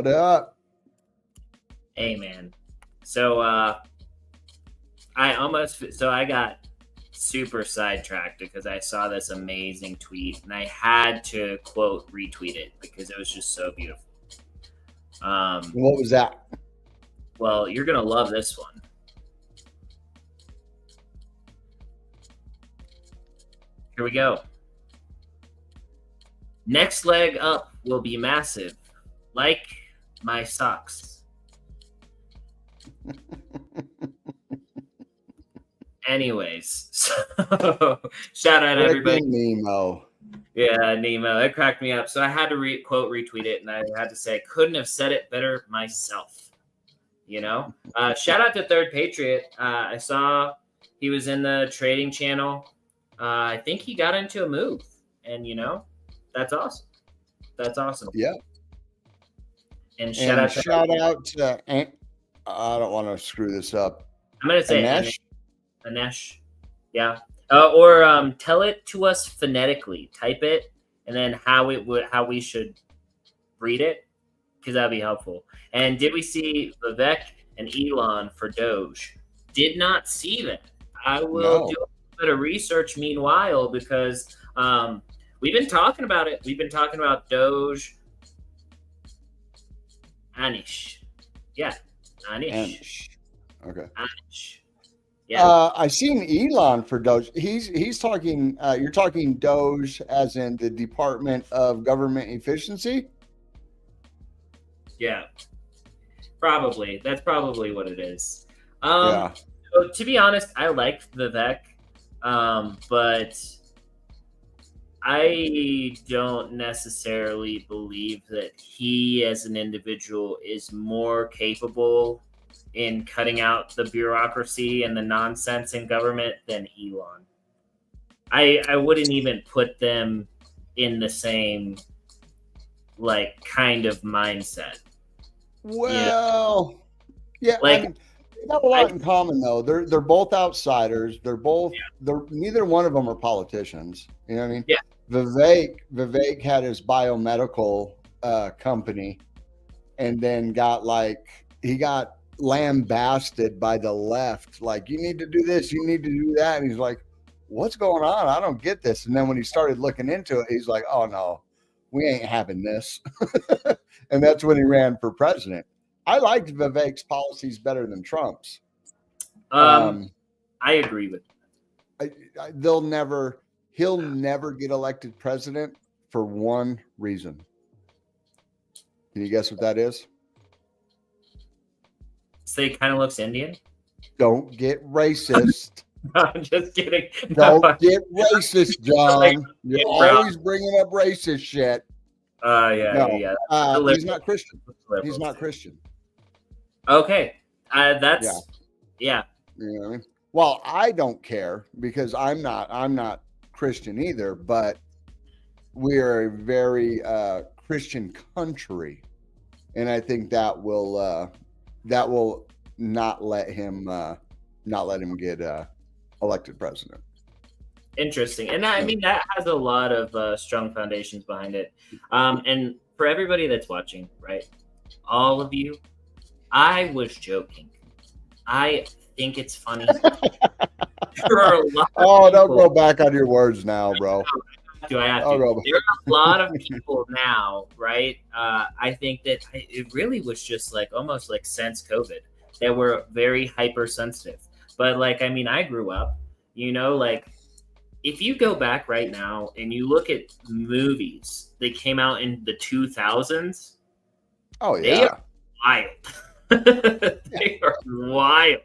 What up? Hey, man. So I got super sidetracked because I saw this amazing tweet and I had to quote retweet it because it was just so beautiful. What was that? Well, you're gonna love this one. Here we go. Next leg up will be massive, like my socks. Anyways, so shout out everybody. Nemo. Yeah, Nemo. It cracked me up. So I had to retweet it, and I had to say, couldn't have said it better myself. You know? Shout out to Third Patriot. I saw he was in the trading channel. I think he got into a move, and that's awesome. That's awesome. Yeah. And shout out to I don't want to screw this up. I'm gonna say Anesh. Yeah. Or tell it to us phonetically. Type it, and then how we should read it, because that'd be helpful. And did we see Vivek and Elon for Doge? Did not see that. I will do a bit of research meanwhile, because we've been talking about it. We've been talking about Doge. Anish. Yeah. Anish. Okay. Anish. Yeah. I seen Elon for Doge. He's talking. You're talking Doge as in the Department of Government Efficiency. Yeah. Probably. That's probably what it is. Yeah. So to be honest, I liked Vivek, but I don't necessarily believe that he, as an individual, is more capable in cutting out the bureaucracy and the nonsense in government than Elon. I wouldn't even put them in the same kind of mindset. Well, yeah, they have a lot in common though. They're both outsiders. They're neither one of them are politicians. You know what I mean? Yeah. Vivek had his biomedical company, and then he got lambasted by the left, like, you need to do this, you need to do that, and he's like, what's going on? I don't get this. And then when he started looking into it, he's like, oh no, we ain't having this. And that's when he ran for president. I liked Vivek's policies better than Trump's. I agree with that. He'll never get elected president for one reason. Can you guess what that is? So he kind of looks Indian. Don't get racist. I'm just kidding. Don't get racist, John. You're always bringing up racist shit. Yeah. He's not Christian. He's not Christian. Okay. Yeah. You know what I mean? Well, I don't care because I'm not Christian either, but we are a very Christian country, and I think that will not let him get elected president. Interesting. And I mean, that has a lot of strong foundations behind it. And for everybody that's watching, right, all of you, I was joking. I think it's funny. There are a lot of don't go back on your words now, bro. I have to. There are a lot of people now, right? I think that it really was just almost since COVID that we're very hypersensitive. But I grew up, if you go back right now and you look at movies that came out in the 2000s, they are wild. They are wild.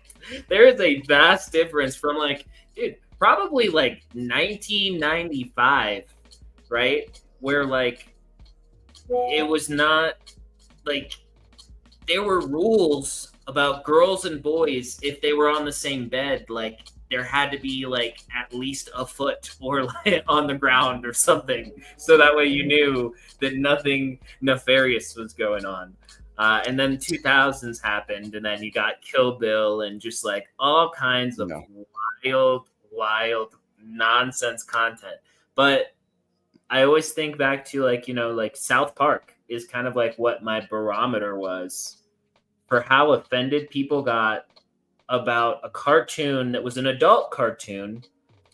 There is a vast difference from probably 1995, right? Where it was not there were rules about girls and boys if they were on the same bed, there had to be at least a foot or on the ground or something, so that way you knew that nothing nefarious was going on. And then 2000s happened, and then you got Kill Bill and just all kinds of wild nonsense content. But I always think back to South Park is kind of like what my barometer was for how offended people got about a cartoon that was an adult cartoon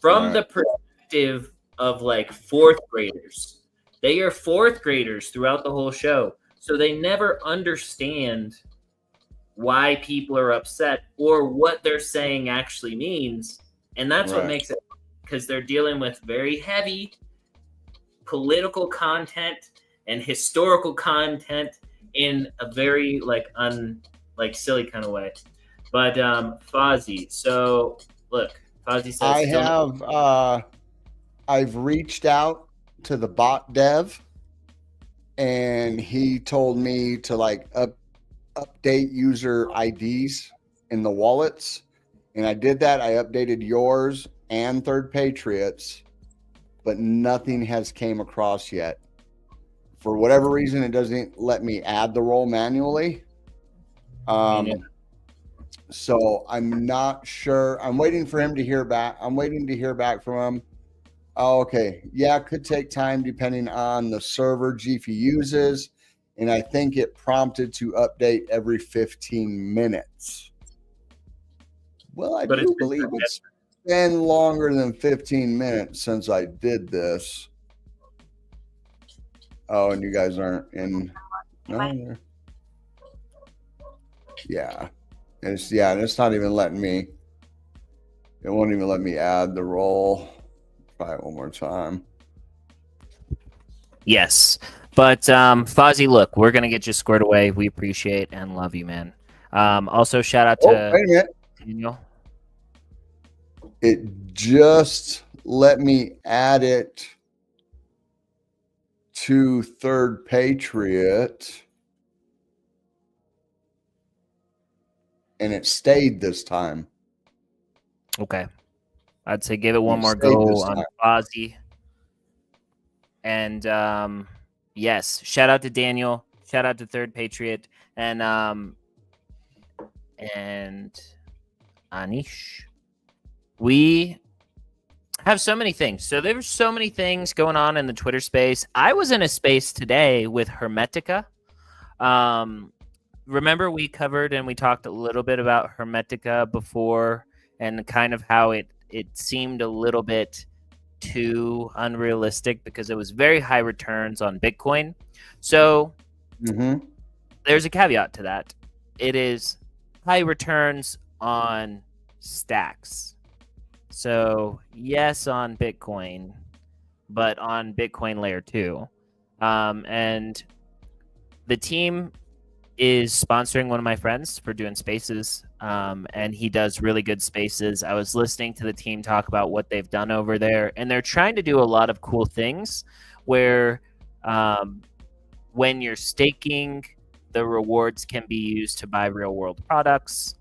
from the perspective of like fourth graders. They are fourth graders throughout the whole show. So they never understand why people are upset or what they're saying actually means. And that's what makes it, because they're dealing with very heavy political content and historical content in a very silly kind of way. But Fozzie, so look, Fozzie says I've reached out to the bot dev, and he told me to like update user IDs in the wallets, and I did that. I updated yours and Third Patriot's, but nothing has came across yet. For whatever reason, it doesn't let me add the role manually. So I'm not sure. I'm waiting for him to hear back. I'm waiting to hear back from him. Oh, okay. Yeah, it could take time depending on the server Gphy uses. And I think it prompted to update every 15 minutes. Well, I do believe it's been longer than 15 minutes since I did this. Oh, and you guys aren't in. No, yeah. It's not even letting me. It won't even let me add the role. Try it one more time. Yes. But Fozzie, look, we're gonna get you squared away. We appreciate and love you, man. Also, shout out to wait a minute. Daniel. It just let me add it to Third Patriot, and it stayed this time. Okay. I'd say give it one more go on Fozzie. And yes, shout out to Daniel, shout out to Third Patriot, and Anish. We have so many things. So there's so many things going on in the Twitter space. I was in a space today with Hermetica. Remember we covered and we talked a little bit about Hermetica before, and kind of how it seemed a little bit too unrealistic because it was very high returns on Bitcoin. So there's a caveat to that. It is high returns on stacks. So yes, on Bitcoin, but on Bitcoin layer 2. And the team is sponsoring one of my friends for doing spaces, and he does really good spaces. I was listening to the team talk about what they've done over there, and they're trying to do a lot of cool things where when you're staking, the rewards can be used to buy real world products,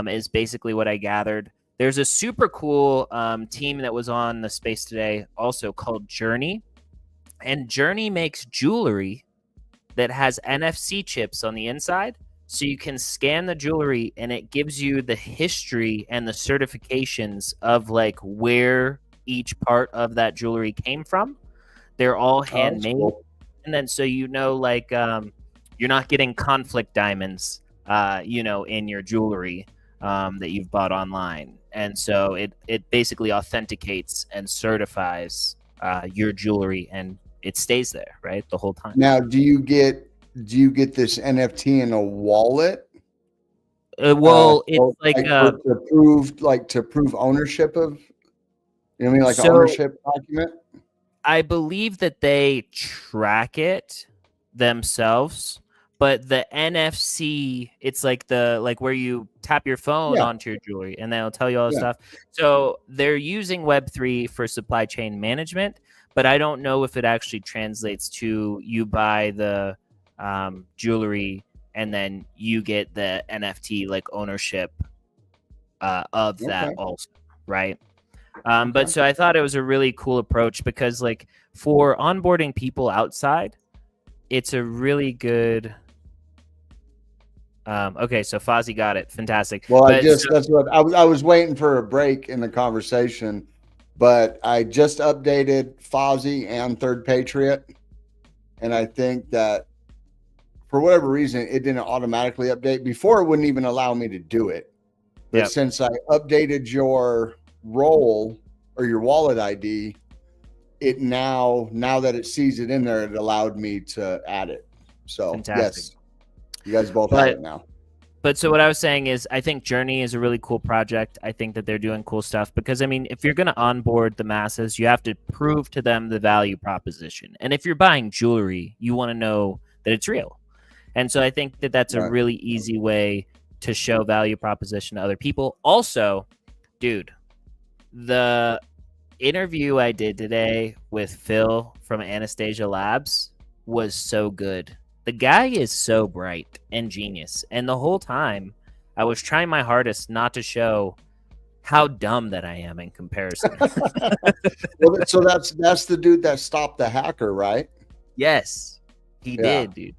is basically what I gathered. There's a super cool team that was on the space today also called Journey, and Journey makes jewelry that has NFC chips on the inside. So you can scan the jewelry and it gives you the history and the certifications of like where each part of that jewelry came from. They're all handmade. Cool. And then so like you're not getting conflict diamonds in your jewelry that you've bought online. And so it basically authenticates and certifies your jewelry, and it stays there, right, the whole time. Now, do you get this NFT in a wallet? Well, it's to prove ownership of, you know what I mean, like an ownership document. I believe that they track it themselves, but the NFC, it's like where you tap your phone onto your jewelry, and they'll tell you all the stuff. So they're using Web3 for supply chain management. But I don't know if it actually translates to you buy the jewelry and then you get the NFT like ownership of that also, right? But so I thought it was a really cool approach because like for onboarding people outside, it's a really good. Okay, so Fozzie got it. Fantastic. Well, that's what I was waiting for a break in the conversation. But I just updated Fozzie and Third Patriot, and I think that for whatever reason, it didn't automatically update. Before, it wouldn't even allow me to do it. But since I updated your role or your wallet ID, it now that it sees it in there, it allowed me to add it. So Fantastic. Yes, you guys both have it now. But so what I was saying is, I think Journey is a really cool project. I think that they're doing cool stuff because, I mean, if you're going to onboard the masses, you have to prove to them the value proposition. And if you're buying jewelry, you want to know that it's real. And so I think that that's a really easy way to show value proposition to other people. Also, dude, the interview I did today with Phil from Anastasia Labs was so good. The guy is so bright and genius. And the whole time, I was trying my hardest not to show how dumb that I am in comparison. Well, so that's the dude that stopped the hacker, right? Yes, he did, dude.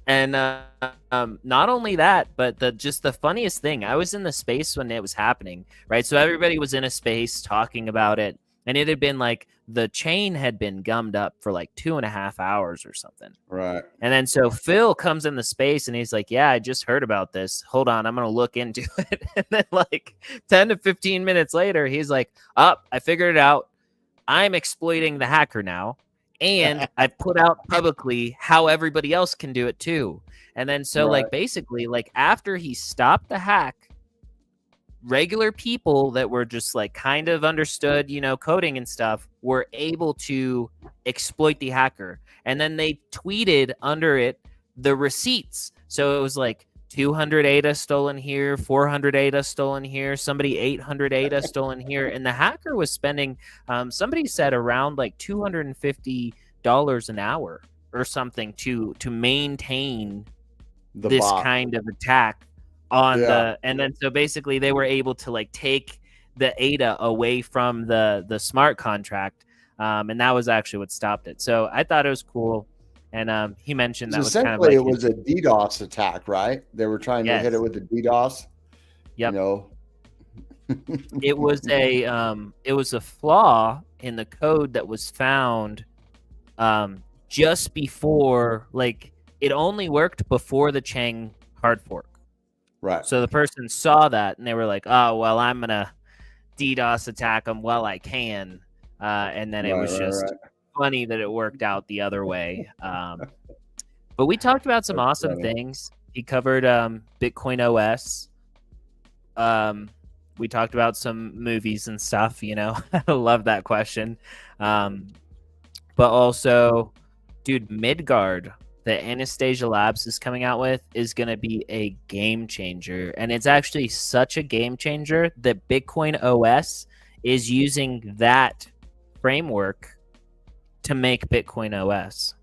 And not only that, but the funniest thing, I was in the space when it was happening, right? So everybody was in a space talking about it. And it had been like the chain had been gummed up for like 2.5 hours or something. Right. And then so Phil comes in the space and he's like, yeah, I just heard about this. Hold on, I'm going to look into it. And then like 10 to 15 minutes later, he's like, I figured it out. I'm exploiting the hacker now. And I put out publicly how everybody else can do it too. And then so like basically like after he stopped the hack, regular people that were just like kind of understood, coding and stuff were able to exploit the hacker. And then they tweeted under it the receipts. So it was like 200 ADA stolen here, 400 ADA stolen here, somebody 800 ADA stolen here. And the hacker was spending, somebody said around like $250 an hour or something to maintain this bot. Kind of attack on and then so basically they were able to like take the ADA away from the smart contract, and that was actually what stopped it. So I thought it was cool, and he mentioned that was kind of like it was a DDoS attack, right? They were trying to hit it with the DDoS. Yep. It was a flaw in the code that was found just before, like it only worked before the Chang hard fork. Right. So the person saw that and they were like, oh, well, I'm going to DDoS attack them while I can. And then it was just funny that it worked out the other way. But we talked about some awesome things. He covered Bitcoin OS. We talked about some movies and stuff, I love that question. But also, dude, Midgard that Anastasia Labs is coming out with is going to be a game changer. And it's actually such a game changer that Bitcoin OS is using that framework to make Bitcoin OS.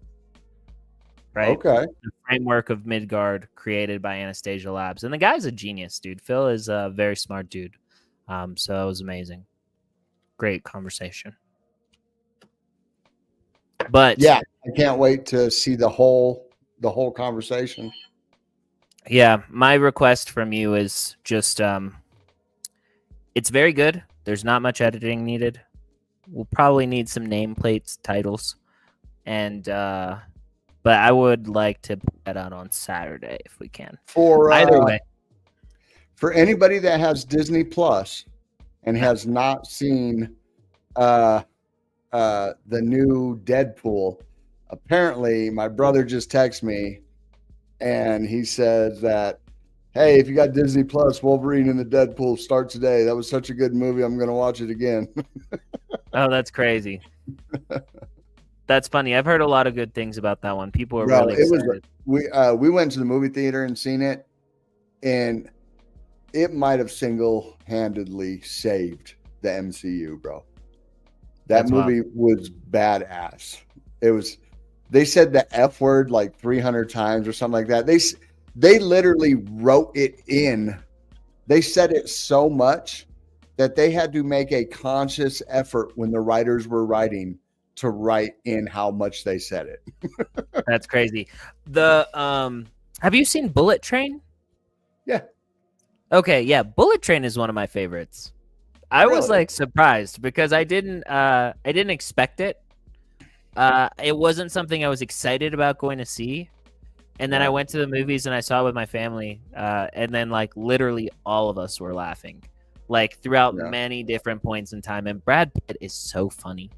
Right? Okay. The framework of Midgard created by Anastasia Labs. And the guy's a genius, dude. Phil is a very smart dude. So it was amazing. Great conversation. But yeah, I can't wait to see the whole conversation. Yeah, my request from you is just it's very good. There's not much editing needed. We'll probably need some nameplates, titles, and but I would like to put that out on Saturday if we can. For either way, for anybody that has Disney Plus and has not seen the new Deadpool, apparently my brother just texted me and he says that, hey, if you got Disney Plus, Wolverine and the Deadpool start today. That was such a good movie. I'm going to watch it again. Oh, that's crazy. That's funny. I've heard a lot of good things about that one. People are really excited. We went to the movie theater and seen it, and it might have single-handedly saved the MCU, bro. That movie was badass. They said the F word like 300 times or something like that. They literally wrote it in. They said it so much that they had to make a conscious effort when the writers were writing to write in how much they said it. That's crazy. Have you seen Bullet Train? Yeah. Okay, yeah. Bullet Train is one of my favorites. I was like surprised because I didn't expect it. It wasn't something I was excited about going to see, And then I went to the movies and I saw it with my family. And then like literally all of us were laughing, like throughout many different points in time. And Brad Pitt is so funny.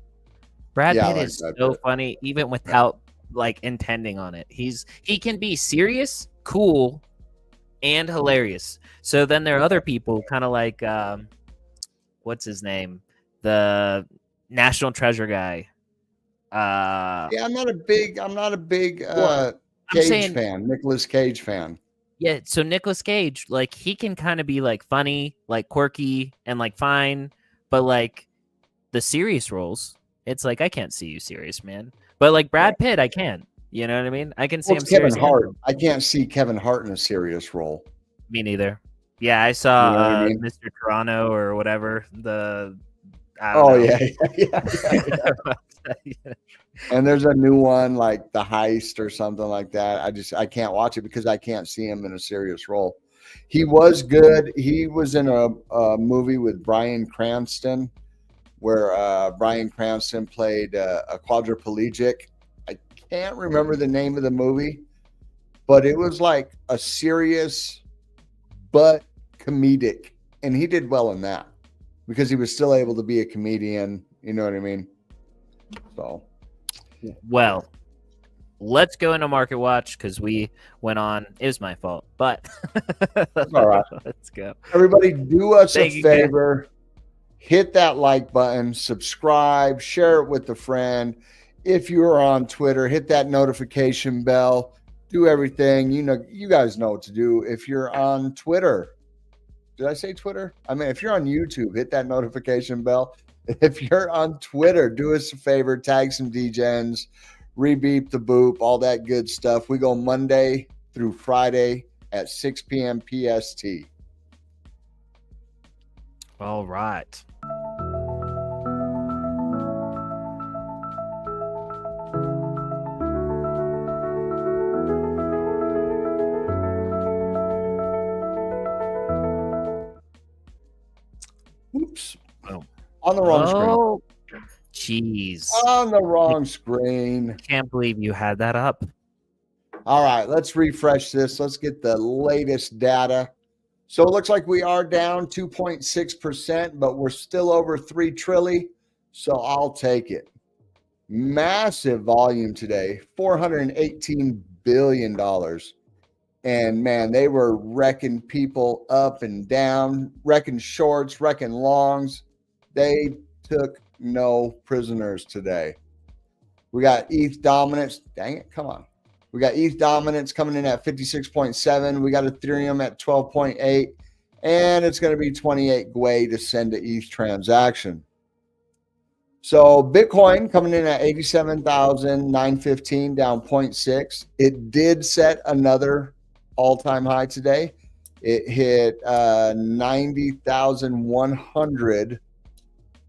Brad Pitt is so funny, even without like intending on it. He can be serious, cool, and hilarious. So then there are other people, kind of like what's his name, the National Treasure guy. I'm not a big Cage fan, Nicolas Cage fan. Yeah, so Nicolas Cage, like he can kind of be like funny, like quirky, and like fine, but like the serious roles, it's like I can't see you serious, man. But like Brad Pitt, I can. You know what I mean? I can see him serious. Kevin Hart. I can't see Kevin Hart in a serious role. Me neither. Yeah, I saw Mr. Toronto or whatever. I don't know. Yeah. And there's a new one like The Heist or something like that. I can't watch it because I can't see him in a serious role. He was good. He was in a movie with Bryan Cranston where Bryan Cranston played a quadriplegic. I can't remember the name of the movie, but it was like a serious but comedic, and he did well in that because he was still able to be a comedian. You know what I mean? So, well, let's go into Market Watch because we went on. It was my fault, but all right, let's go. Everybody, do us a favor. Hit that like button, subscribe, share it with a friend. If you're on Twitter, hit that notification bell. Do everything. You guys know what to do. If you're on Twitter, did I say Twitter? I mean, if you're on YouTube, hit that notification bell. If you're on Twitter, do us a favor, tag some DGens, rebeep the boop, all that good stuff. We go Monday through Friday at 6 p.m. PST. All right. Oops. Oh. On the wrong screen. Jeez. On the wrong screen. Can't believe you had that up. All right, let's refresh this. Let's get the latest data. So it looks like we are down 2.6%, but we're still over 3 trillion. So I'll take it. Massive volume today, $418 billion. And man, they were wrecking people up and down, wrecking shorts, wrecking longs. They took no prisoners today. We got ETH dominance. Dang it, come on. We got ETH dominance coming in at 56.7. We got Ethereum at 12.8. And it's going to be 28 GWei to send to ETH transaction. So Bitcoin coming in at 87,915, down 0.6. It did set another all-time high today. It hit 90,100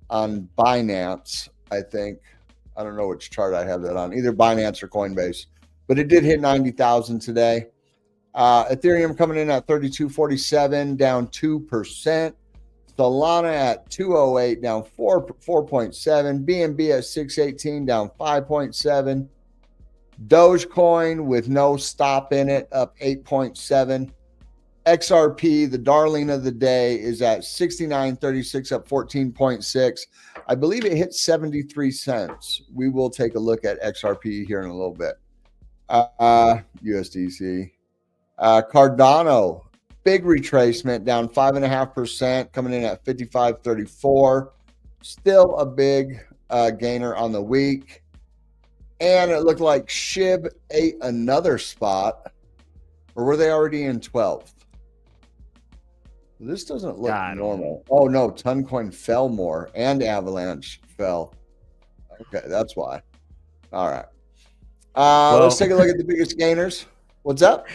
on Binance, I think. I don't know which chart I have that on, either Binance or Coinbase. But it did hit 90,000 today. Ethereum coming in at 32.47, down 2%. Solana at 208, down 4.7. BNB at 618, down 5.7. Dogecoin with no stop in it, up 8.7. XRP, the darling of the day, is at 69.36, up 14.6. I believe it hit 73 cents. We will take a look at XRP here in a little bit. USDC. Cardano, big retracement, down 5.5%, coming in at 55.34. Still a big gainer on the week. And it looked like SHIB ate another spot. Or were they already in 12th? This doesn't look normal. Oh, no. Toncoin fell more. And Avalanche fell. Okay, that's why. All right. Let's take a look at the biggest gainers. What's up? I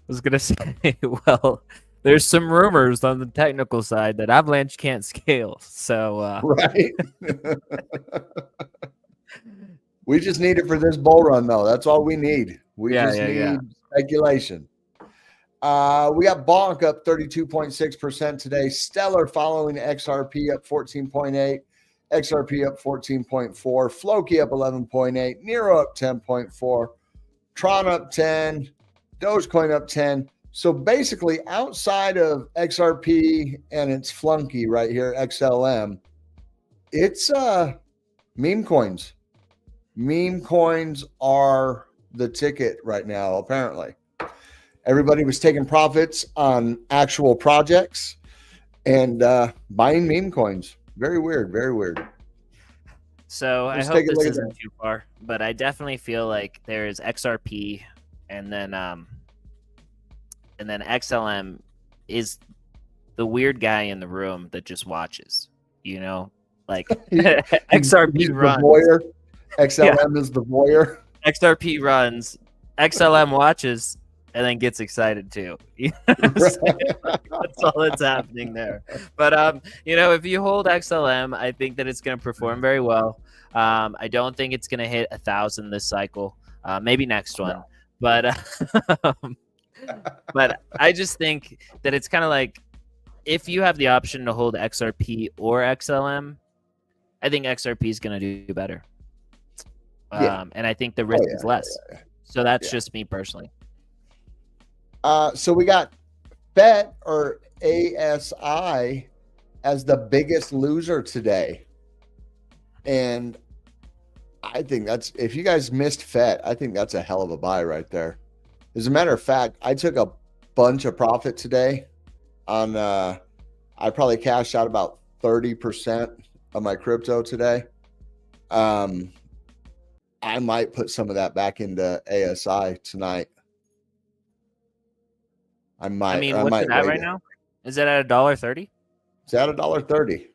was going to say, well, there's some rumors on the technical side that Avalanche can't scale. So, right. We just need it for this bull run, though. That's all we need. We just need speculation. We got Bonk up 32.6% today. Stellar following XRP up 14.8. XRP up 14.4. Floki up 11.8. Nero up 10.4. Tron up 10, Dogecoin up 10. So basically, outside of XRP and its flunky right here, XLM, it's meme coins. Meme coins are the ticket right now, apparently. Everybody was taking profits on actual projects and buying meme coins. Very weird, very weird. So Let's I hope take a this look at isn't that. too far, but I definitely feel like there is XRP, and then XLM is the weird guy in the room that just watches. You know, like XRP He's runs. the voyeur. XLM is the voyeur. XRP runs, XLM watches, and then gets excited too. You know what I'm saying? That's all that's happening there. But if you hold XLM, I think that it's going to perform very well. I don't think it's going to hit 1,000 this cycle. Maybe next one. No. But I just think that it's kind of like, if you have the option to hold XRP or XLM, I think XRP is going to do better. And I think the risk is less. Yeah. So that's just me personally. So we got FET or ASI as the biggest loser today. And I think that's, if you guys missed FET, I think that's a hell of a buy right there. As a matter of fact, I took a bunch of profit today on, I probably cashed out about 30% of my crypto today. I might put some of that back into ASI tonight. I might. I mean, what's it at right now? Is it at $1.30? It's at $1.30.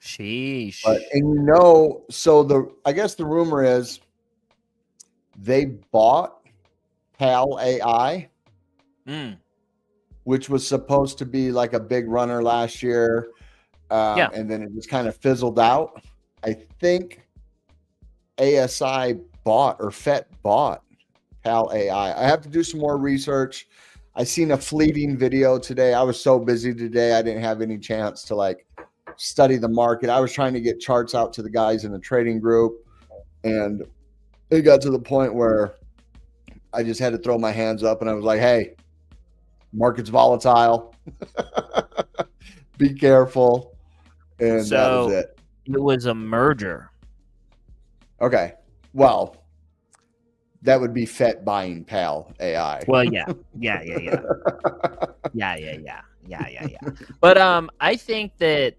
Sheesh. But, and so I guess the rumor is they bought PAL AI, which was supposed to be like a big runner last year. And then it just kind of fizzled out. I think ASI bought, or FET bought PAL AI. I have to do some more research. I seen a fleeting video today. I was so busy today, I didn't have any chance to study the market. I was trying to get charts out to the guys in the trading group, and it got to the point where I just had to throw my hands up, and I was like, hey, market's volatile. Be careful. And so that was it. It was a merger. Okay. Well, that would be FET buying PAL AI. Well, yeah. But I think that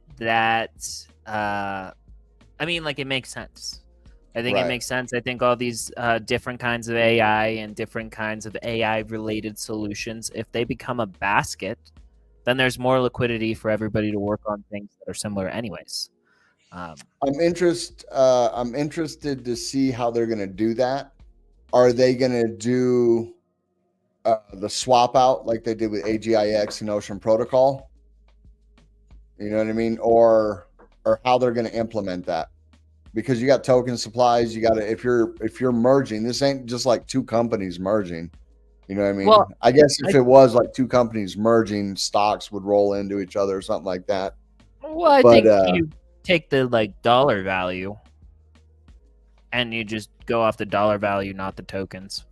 it makes sense. I think it makes sense. I think all these different kinds of AI and different kinds of AI related solutions, if they become a basket, then there's more liquidity for everybody to work on things that are similar anyways. I'm interested to see how they're going to do that. Are they going to do the swap out like they did with AGIX and Ocean Protocol? You know what I mean? Or how they're going to implement that? Because you got token supplies, you got to, if you're merging, this ain't just like two companies merging. You know what I mean? Well, I guess if it was like two companies merging, stocks would roll into each other or something like that. Well, I think you take the dollar value and you just go off the dollar value, not the tokens.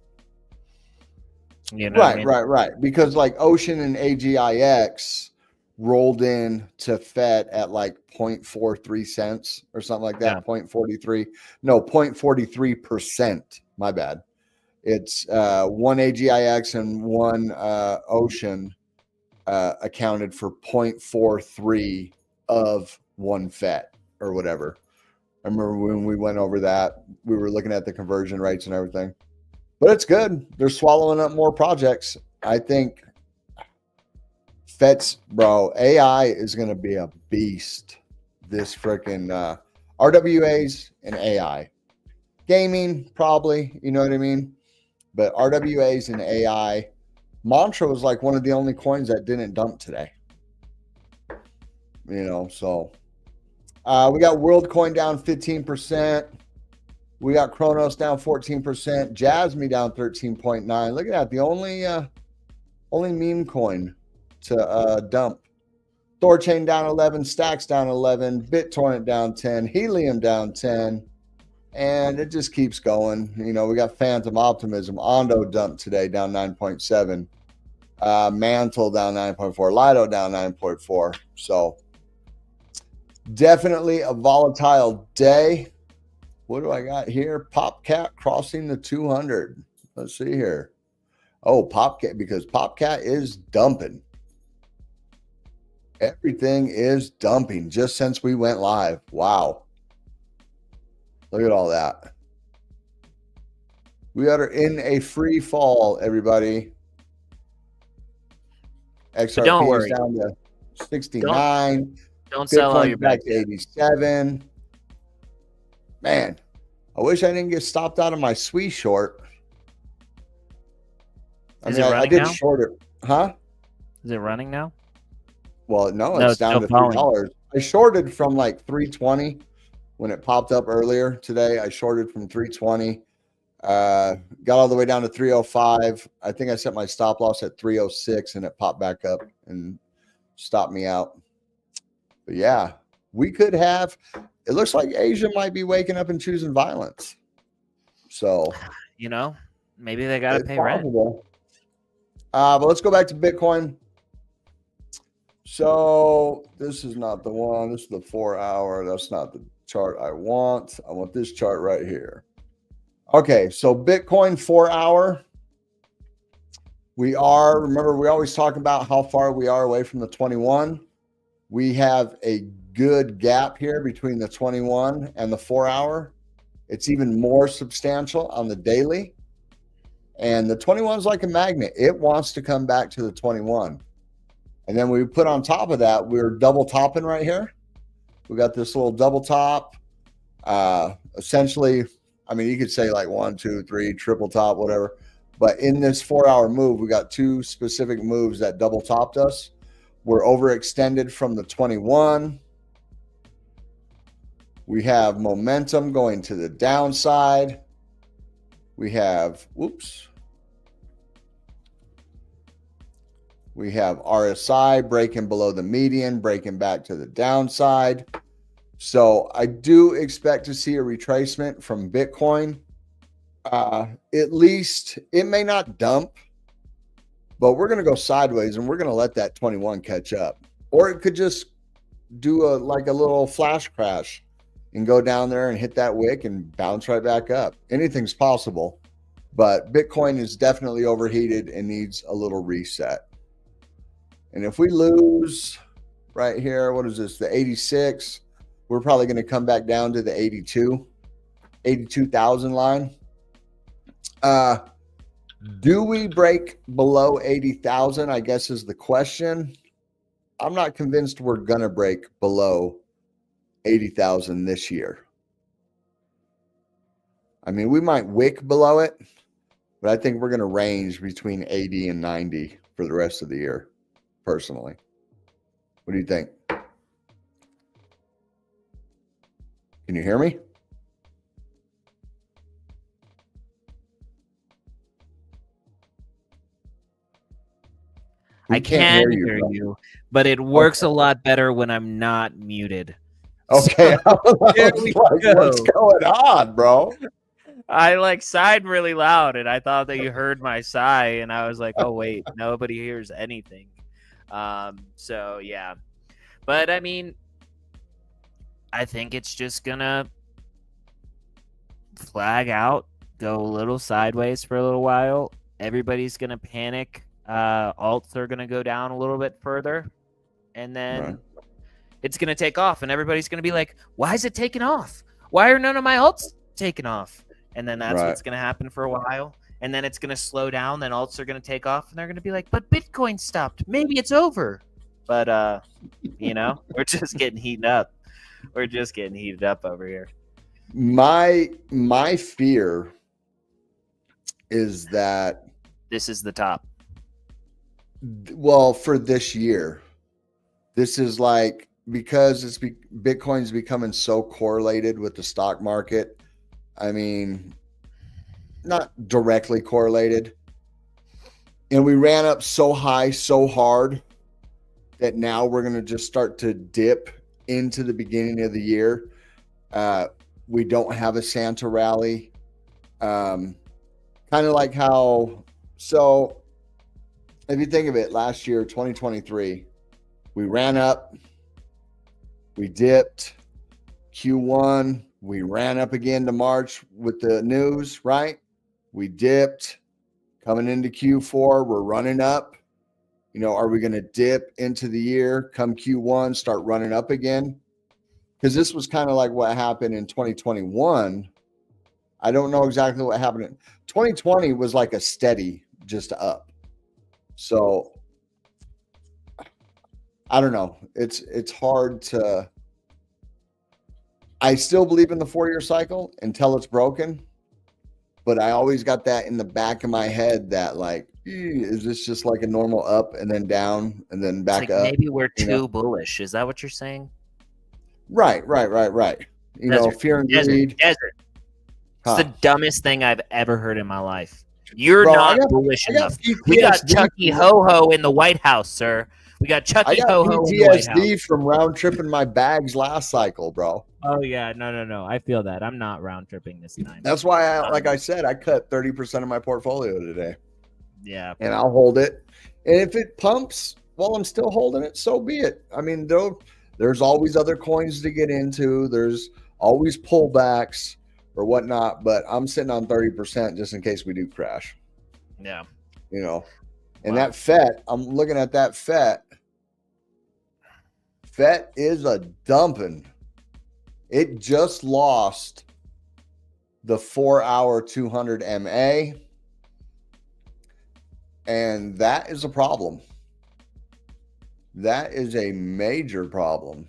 You know right. Because Ocean and AGIX rolled in to FET at 0.43 cents or something like that. 0.43. No, 0.43%. My bad. It's one AGIX and one Ocean accounted for 0.43 of one FET or whatever. I remember when we went over that, we were looking at the conversion rates and everything. But it's good. They're swallowing up more projects. I think FET's, AI is going to be a beast. This freaking RWAs and AI. Gaming, probably, you know what I mean? But RWAs and AI, Mantra was one of the only coins that didn't dump today. So we got WorldCoin down 15%. We got Kronos down 14%. Jasmy down 13.9. Look at that. The only meme coin to dump. Thorchain down 11. Stacks down 11. BitTorrent down 10. Helium down 10. And it just keeps going. You know, we got Phantom Optimism. Ondo dumped today, down 9.7. Mantle down 9.4. Lido down 9.4. So definitely a volatile day. What do I got here? Popcat crossing the 200. Let's see here. Oh, Popcat, because Popcat is dumping. Everything is dumping just since we went live. Wow. Look at all that. We are in a free fall, everybody. XRP is down to 69. Don't sell all your back to 87. Man, I wish I didn't get stopped out of my SWE short. I did now? Short it. Huh? Is it running now? Well, no, it's down to $3. I shorted from like 320 when it popped up earlier today. I shorted from 320. Got all the way down to 305. I think I set my stop loss at 306 and it popped back up and stopped me out. But yeah, we could have, it looks like Asia might be waking up and choosing violence. So, you know, maybe they got to pay rent. But let's go back to Bitcoin. So this is not the one. This is the 4 hour. That's not the chart I want. I want this chart right here. Okay, so Bitcoin 4 hour. Remember, we always talk about how far we are away from the 21. We have a good gap here between the 21 and the 4 hour. It's even more substantial on the daily. And the 21 is like a magnet. It wants to come back to the 21. And then we put on top of that, we're double topping right here. We got this little double top. Essentially, I mean, you could say like 1, 2, 3, triple top, whatever. But in this 4 hour move, we got two specific moves that double topped us. We're overextended from the 21. We have momentum going to the downside. We have, we have RSI breaking below the median, breaking back to the downside. So I do expect to see a retracement from Bitcoin. At least it may not dump, but we're going to go sideways and we're going to let that 21 catch up. Or it could just do a little flash crash and go down there and hit that wick and bounce right back up. Anything's possible, but Bitcoin is definitely overheated and needs a little reset. And if we lose right here, what is this? The 86, we're probably going to come back down to the 82,000 line. Do we break below 80,000? I guess is the question. I'm not convinced we're going to break below 80,000 this year. I mean, we might wick below it, but I think we're going to range between 80 and 90 for the rest of the year, personally. What do you think? Can you hear me? I can hear you, but it works a lot better when I'm not muted. Okay. What's going on, bro? I sighed really loud and I thought that you heard my sigh and I was like, oh wait, nobody hears anything. So yeah. But I mean, I think it's just gonna flag out, go a little sideways for a little while. Everybody's gonna panic. Alts are gonna go down a little bit further, and then it's gonna take off, and everybody's gonna be like, "Why is it taking off? Why are none of my alts taking off?" And then that's what's gonna happen for a while, and then it's gonna slow down. Then alts are gonna take off, and they're gonna be like, "But Bitcoin stopped. Maybe it's over." But we're just getting heated up. We're just getting heated up over here. My fear is that this is the top. Well, for this year, this is because Bitcoin's becoming so correlated with the stock market. I mean, not directly correlated. And we ran up so high, so hard that now we're going to just start to dip into the beginning of the year. we don't have a Santa rally. Kind of like how, so if you think of it, last year, 2023, we ran up, we dipped. Q1, we ran up again to March with the news, right? We dipped. Coming into Q4, we're running up. You know, are we going to dip into the year, come Q1, start running up again? Because this was kind of like what happened in 2021. I don't know exactly what happened. In 2020 was like a steady, just up. So I don't know. It's hard to. I still believe in the 4-year cycle until it's broken, but I always got that in the back of my head that like, is this just like a normal up and then down and then back up? Maybe we're too bullish. Is that what you're saying? Right. You know, fear and greed. Desert. It's the dumbest thing I've ever heard in my life. You're not bullish enough. We got Chucky Ho-Ho in the White House, sir. We got Chucky Ho-Ho in the White House. PTSD from round tripping my bags last cycle, bro. Oh yeah, no. I feel that. I'm not round tripping this time. That's why, like I said, I cut 30% of my portfolio today. Yeah, and I'll hold it. And if it pumps while I'm still holding it, so be it. I mean, there's always other coins to get into. There's always pullbacks or whatnot. But I'm sitting on 30% just in case we do crash. Yeah, you know. And that FET, I'm looking at that FET. FET is a dumping. It just lost the 4-hour 200 MA. And that is a problem. That is a major problem.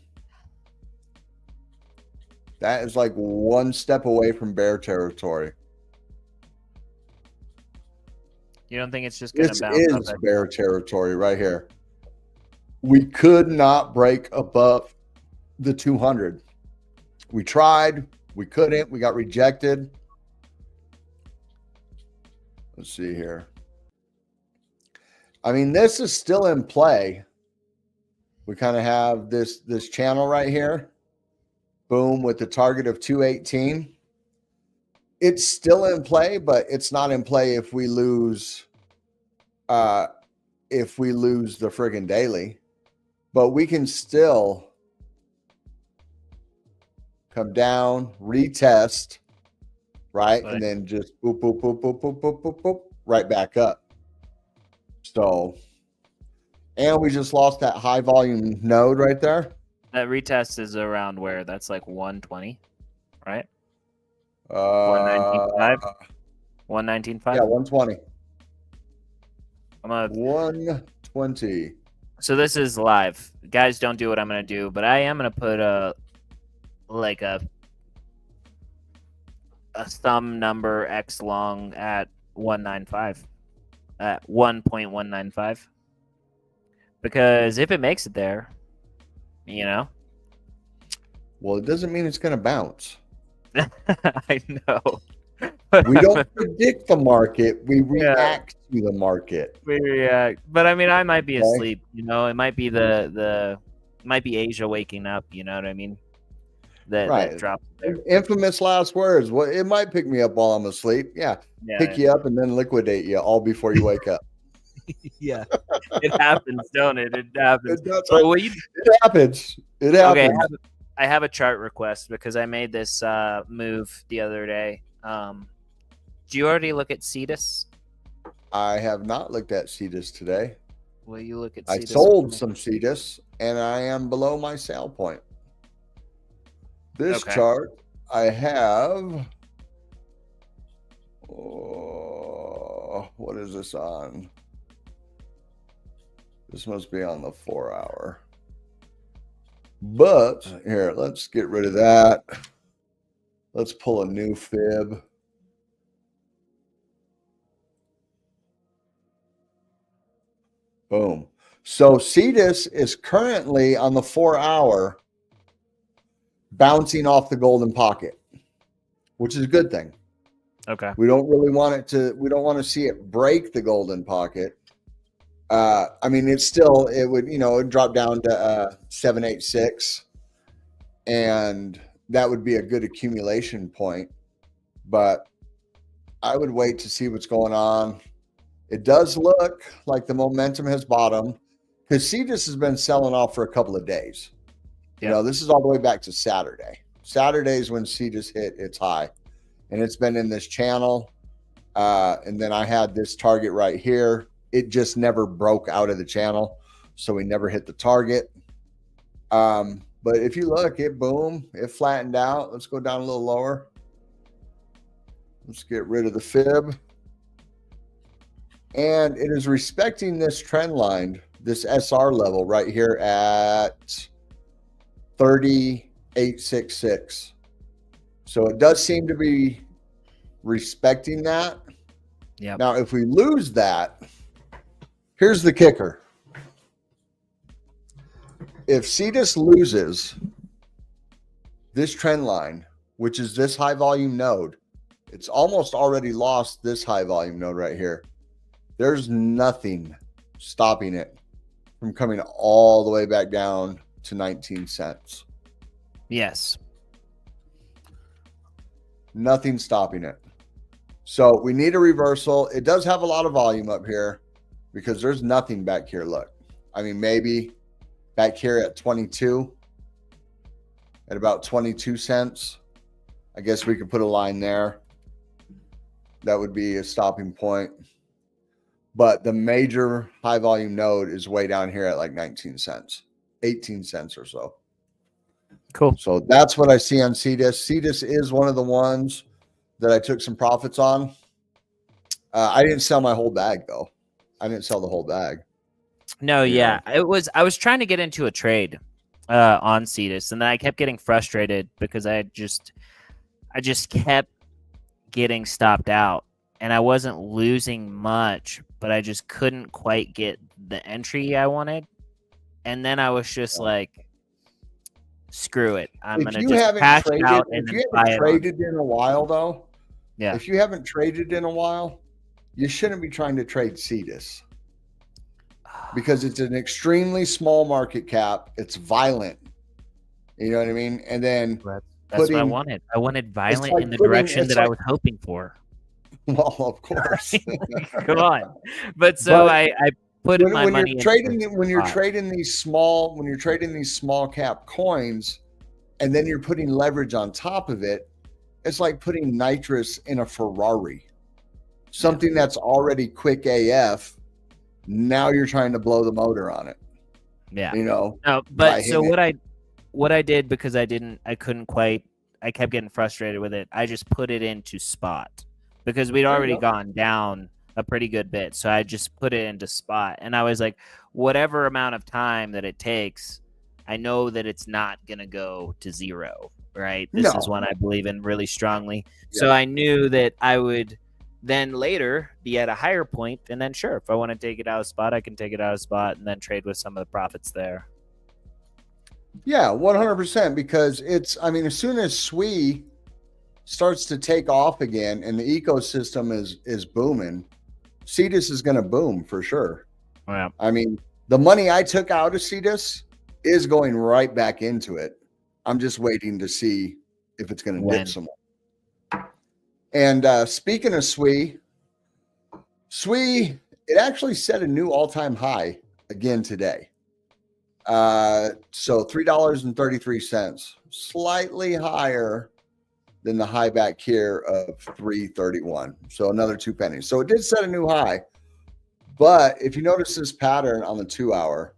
That is like one step away from bear territory. You don't think it's just going to bounce up? This is bear territory right here. We could not break above the 200. We tried. We couldn't. We got rejected. Let's see here. I mean, this is still in play. We kind of have this channel right here. Boom, with the target of 218. It's still in play, but it's not in play if we lose the friggin' daily. But we can still come down, retest, right? And then just boop, boop, boop, boop, boop, boop, boop, boop, right back up. So, and we just lost that high volume node right there. That retest is around where? That's like 120, right? 119.5. 119.5. Yeah, 120. I'm a 120. So this is live. Guys, don't do what I'm gonna do, but I am gonna put a thumb number X long at 195. At 1.195. Because if it makes it there, you know. Well, it doesn't mean it's going to bounce. I know. We don't predict the market. We react to the market. We react. But I mean, I might be asleep, you know. It might be it might be Asia waking up, you know what I mean? That drops there. Infamous last words. Well, it might pick me up while I'm asleep. Yeah. Pick you up and then liquidate you all before you wake up. Yeah. It happens, don't it? It happens. It happens. It happens. Okay, I have a chart request because I made this move the other day. Do you already look at Cetus? I have not looked at Cetus today. Will you look at I Cetus? sold some Cetus and I am below my sale point. This chart I have. What is this on? This must be on the 4-hour. But here, let's get rid of that. Let's pull a new fib. Boom. So Cetus is currently on the 4-hour bouncing off the golden pocket, which is a good thing. Okay. We don't really want it to, we don't want to see it break the golden pocket. I mean, it would, you know, drop down to 786. that would be a good accumulation point. But I would wait to see what's going on. It does look like the momentum has bottomed because Cetus has been selling off for a couple of days. You know, this is all the way back to Saturday. Saturday's when Cetus hit its high, and it's been in this channel. And then I had this target right here. It just never broke out of the channel, so we never hit the target. But if you look, it flattened out. Let's go down a little lower. Let's get rid of the fib. And it is respecting this trend line, this SR level right here at 3866. So it does seem to be respecting that. Yeah. Now, if we lose that, here's the kicker. If Cetus loses this trend line, which is this high volume node, it's almost already lost this high volume node right here. There's nothing stopping it from coming all the way back down to 19 cents. Yes. Nothing stopping it. So we need a reversal. It does have a lot of volume up here because there's nothing back here. Look, I mean, maybe back here at 22, at about 22 cents. I guess we could put a line there. That would be a stopping point. But the major high volume node is way down here at like 19 cents, 18 cents or so. Cool. So that's what I see on Cetus. Cetus is one of the ones that I took some profits on. I didn't sell my whole bag though. I didn't sell the whole bag. No, yeah. I was trying to get into a trade on Cetus, and then I kept getting frustrated because I just kept getting stopped out, and I wasn't losing much, but I just couldn't quite get the entry I wanted. And then I was just like, screw it. I'm going to just cash out and if you haven't traded in a while though, if you haven't traded in a while, you shouldn't be trying to trade Cetus because it's an extremely small market cap. It's violent. You know what I mean? And then that's what I wanted. I wanted violent in the direction that I was hoping for. Well, of course. Come on. But I put my money when you're trading these small cap coins, and then you're putting leverage on top of it, it's like putting nitrous in a Ferrari. Something that's already quick AF. Now you're trying to blow the motor on it. Yeah. You know. No, but so what I did, because I kept getting frustrated with it. I just put it into spot because we'd already gone down a pretty good bit. So I just put it into spot, and I was like, whatever amount of time that it takes, I know that it's not going to go to zero, right? This is one I believe in really strongly. Yeah. So I knew that I would then later be at a higher point, and then sure, if I want to take it out of spot, I can take it out of spot and then trade with some of the profits there. Yeah, 100%, because as soon as SWE starts to take off again and the ecosystem is booming, Cetus is going to boom for sure. Yeah. I mean, the money I took out of Cetus is going right back into it. I'm just waiting to see if it's going to dip some more. And speaking of SWE, it actually set a new all-time high again today. So $3.33, slightly higher than the high back here of $3.31. So another 2 pennies. So it did set a new high. But if you notice this pattern on the 2 hour,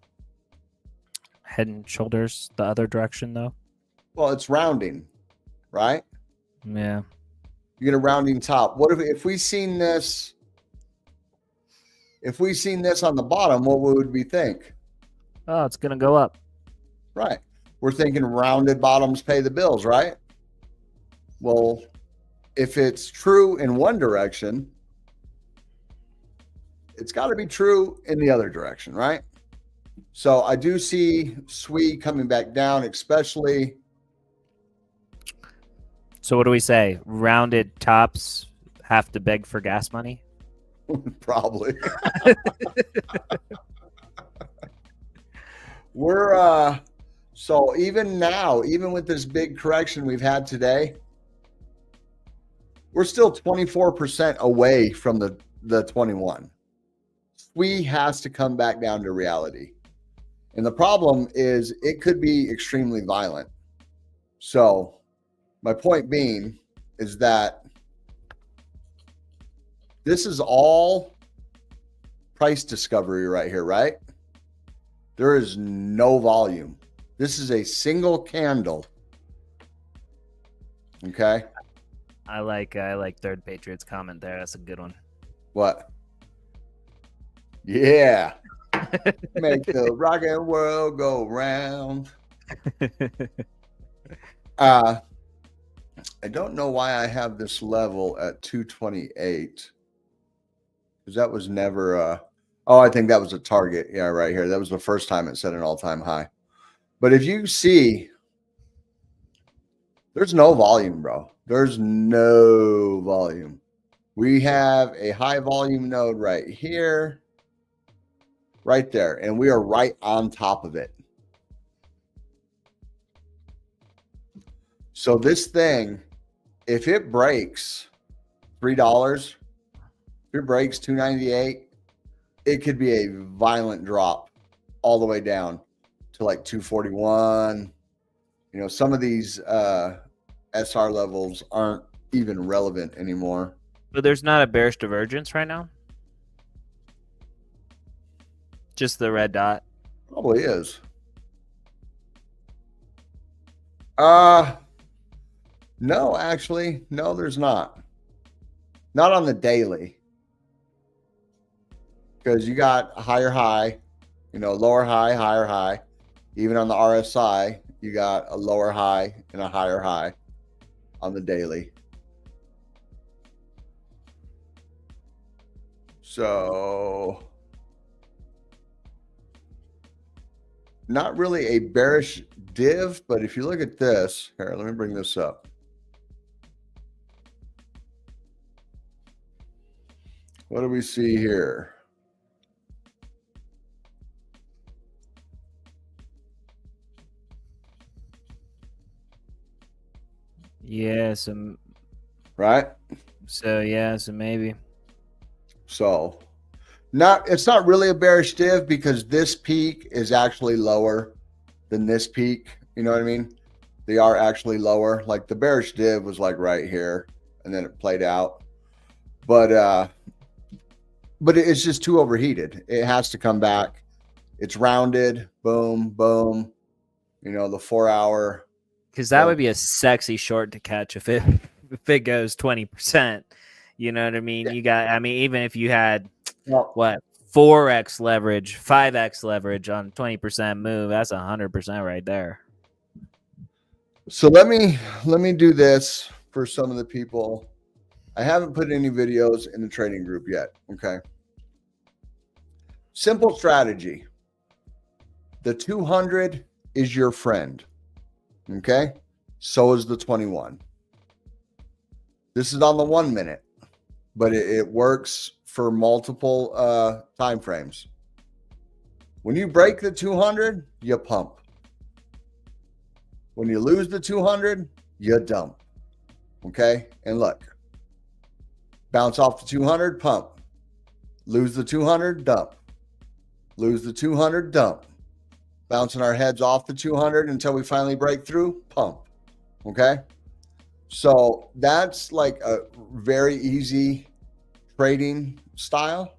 head and shoulders the other direction though. Well, it's rounding, right? Yeah. You get a rounding top. What if we seen this? If we seen this on the bottom, what would we think? Oh, it's gonna go up. Right. We're thinking rounded bottoms pay the bills, right? Well, if it's true in one direction, it's got to be true in the other direction, right? So I do see SWE coming back down, especially. So what do we say? Rounded tops have to beg for gas money? Probably. We're So even now, even with this big correction we've had today, we're still 24% away from the 21. SWE has to come back down to reality. And the problem is it could be extremely violent. So my point being is that this is all price discovery right here, right? There is no volume. This is a single candle. Okay. I like Third Patriot's comment there. That's a good one. What? Yeah. Make the rockin' world go round. I don't know why I have this level at 228. Because that was never I think that was a target. Yeah, right here. That was the first time it set an all-time high. But if you see, there's no volume, bro. There's no volume. We have a high volume node right here, right there, and we are right on top of it. So this thing, if it breaks $3, if it breaks 298, it could be a violent drop all the way down to like 241. You know, some of these SR levels aren't even relevant anymore. But there's not a bearish divergence right now? Just the red dot? Probably is. No, actually. No, there's not. Not on the daily. Because you got a higher high, you know, lower high, higher high. Even on the RSI, you got a lower high and a higher high on the daily. So, not really a bearish div, but if you look at this, here, let me bring this up. What do we see here? Yeah, so Right? so maybe. So it's not really a bearish div because this peak is actually lower than this peak. You know what I mean? They are actually lower. Like the bearish div was like right here and then it played out. But it's just too overheated. It has to come back. It's rounded. Boom, boom. You know, the 4 hour. Because that would be a sexy short to catch if it goes 20%. You know what I mean? Yeah. You got, I mean, even if you had Well, 4x leverage, 5x leverage on 20% move, that's 100% right there. so let me do this for some of the people. I haven't put any videos in the trading group yet. Okay. Simple strategy. The 200 is your friend. Okay. So is the 21. This is on the 1 minute, but it works for multiple time frames. When you break the 200, you pump. When you lose the 200, you dump. Okay. And look, bounce off the 200, pump. Lose the 200, dump. Lose the 200, dump. Bouncing our heads off the 200 until we finally break through, pump. Okay. So that's like a very easy trading style.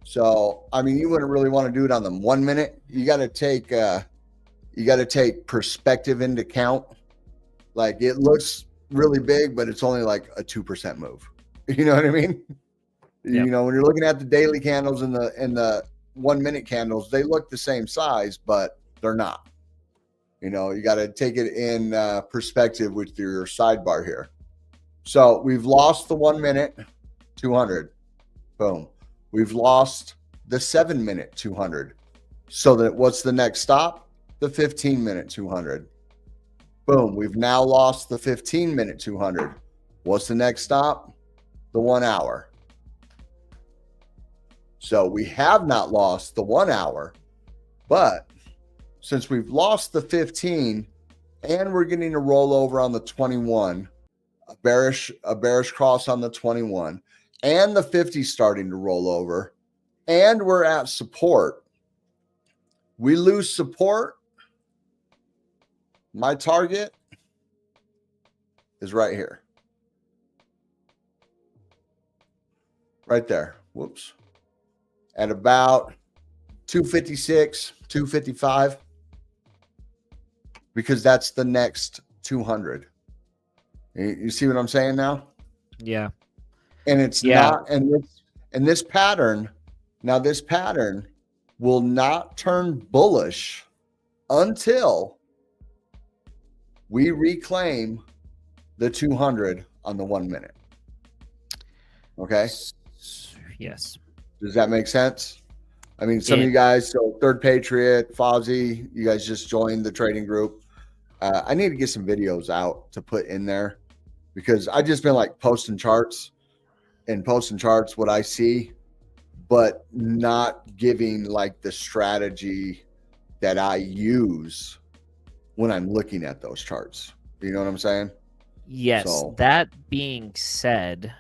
So, I mean, you wouldn't really want to do it on the 1 minute. You got to take perspective into account. Like it looks really big, but it's only like a 2% move. You know what I mean? Yep. You know, when you're looking at the daily candles and the 1 minute candles, they look the same size, but they're not. You know, you got to take it in perspective with your sidebar here. So we've lost the 1 minute 200. Boom. We've lost the 7 minute 200. So that what's the next stop? The 15 minute 200. Boom. We've now lost the 15 minute 200. What's the next stop? The 1 hour. So we have not lost the 1 hour, but since we've lost the 15 and we're getting a rollover on the 21, a bearish cross on the 21, and the 50 starting to roll over, and we're at support. We lose support. My target is right here. Right there. Whoops. At about 256, 255. Because that's the next 200. You see what I'm saying now? Yeah. And it's not, and this pattern, now this pattern will not turn bullish until we reclaim the 200 on the 1 minute. Okay. Yes. Does that make sense? I mean, some of you guys, so Third Patriot, Fozzie, you guys just joined the trading group. I need to get some videos out to put in there because I just been like posting charts what I see, but not giving like the strategy that I use when I'm looking at those charts. You know what I'm saying? Yes. So, that being said,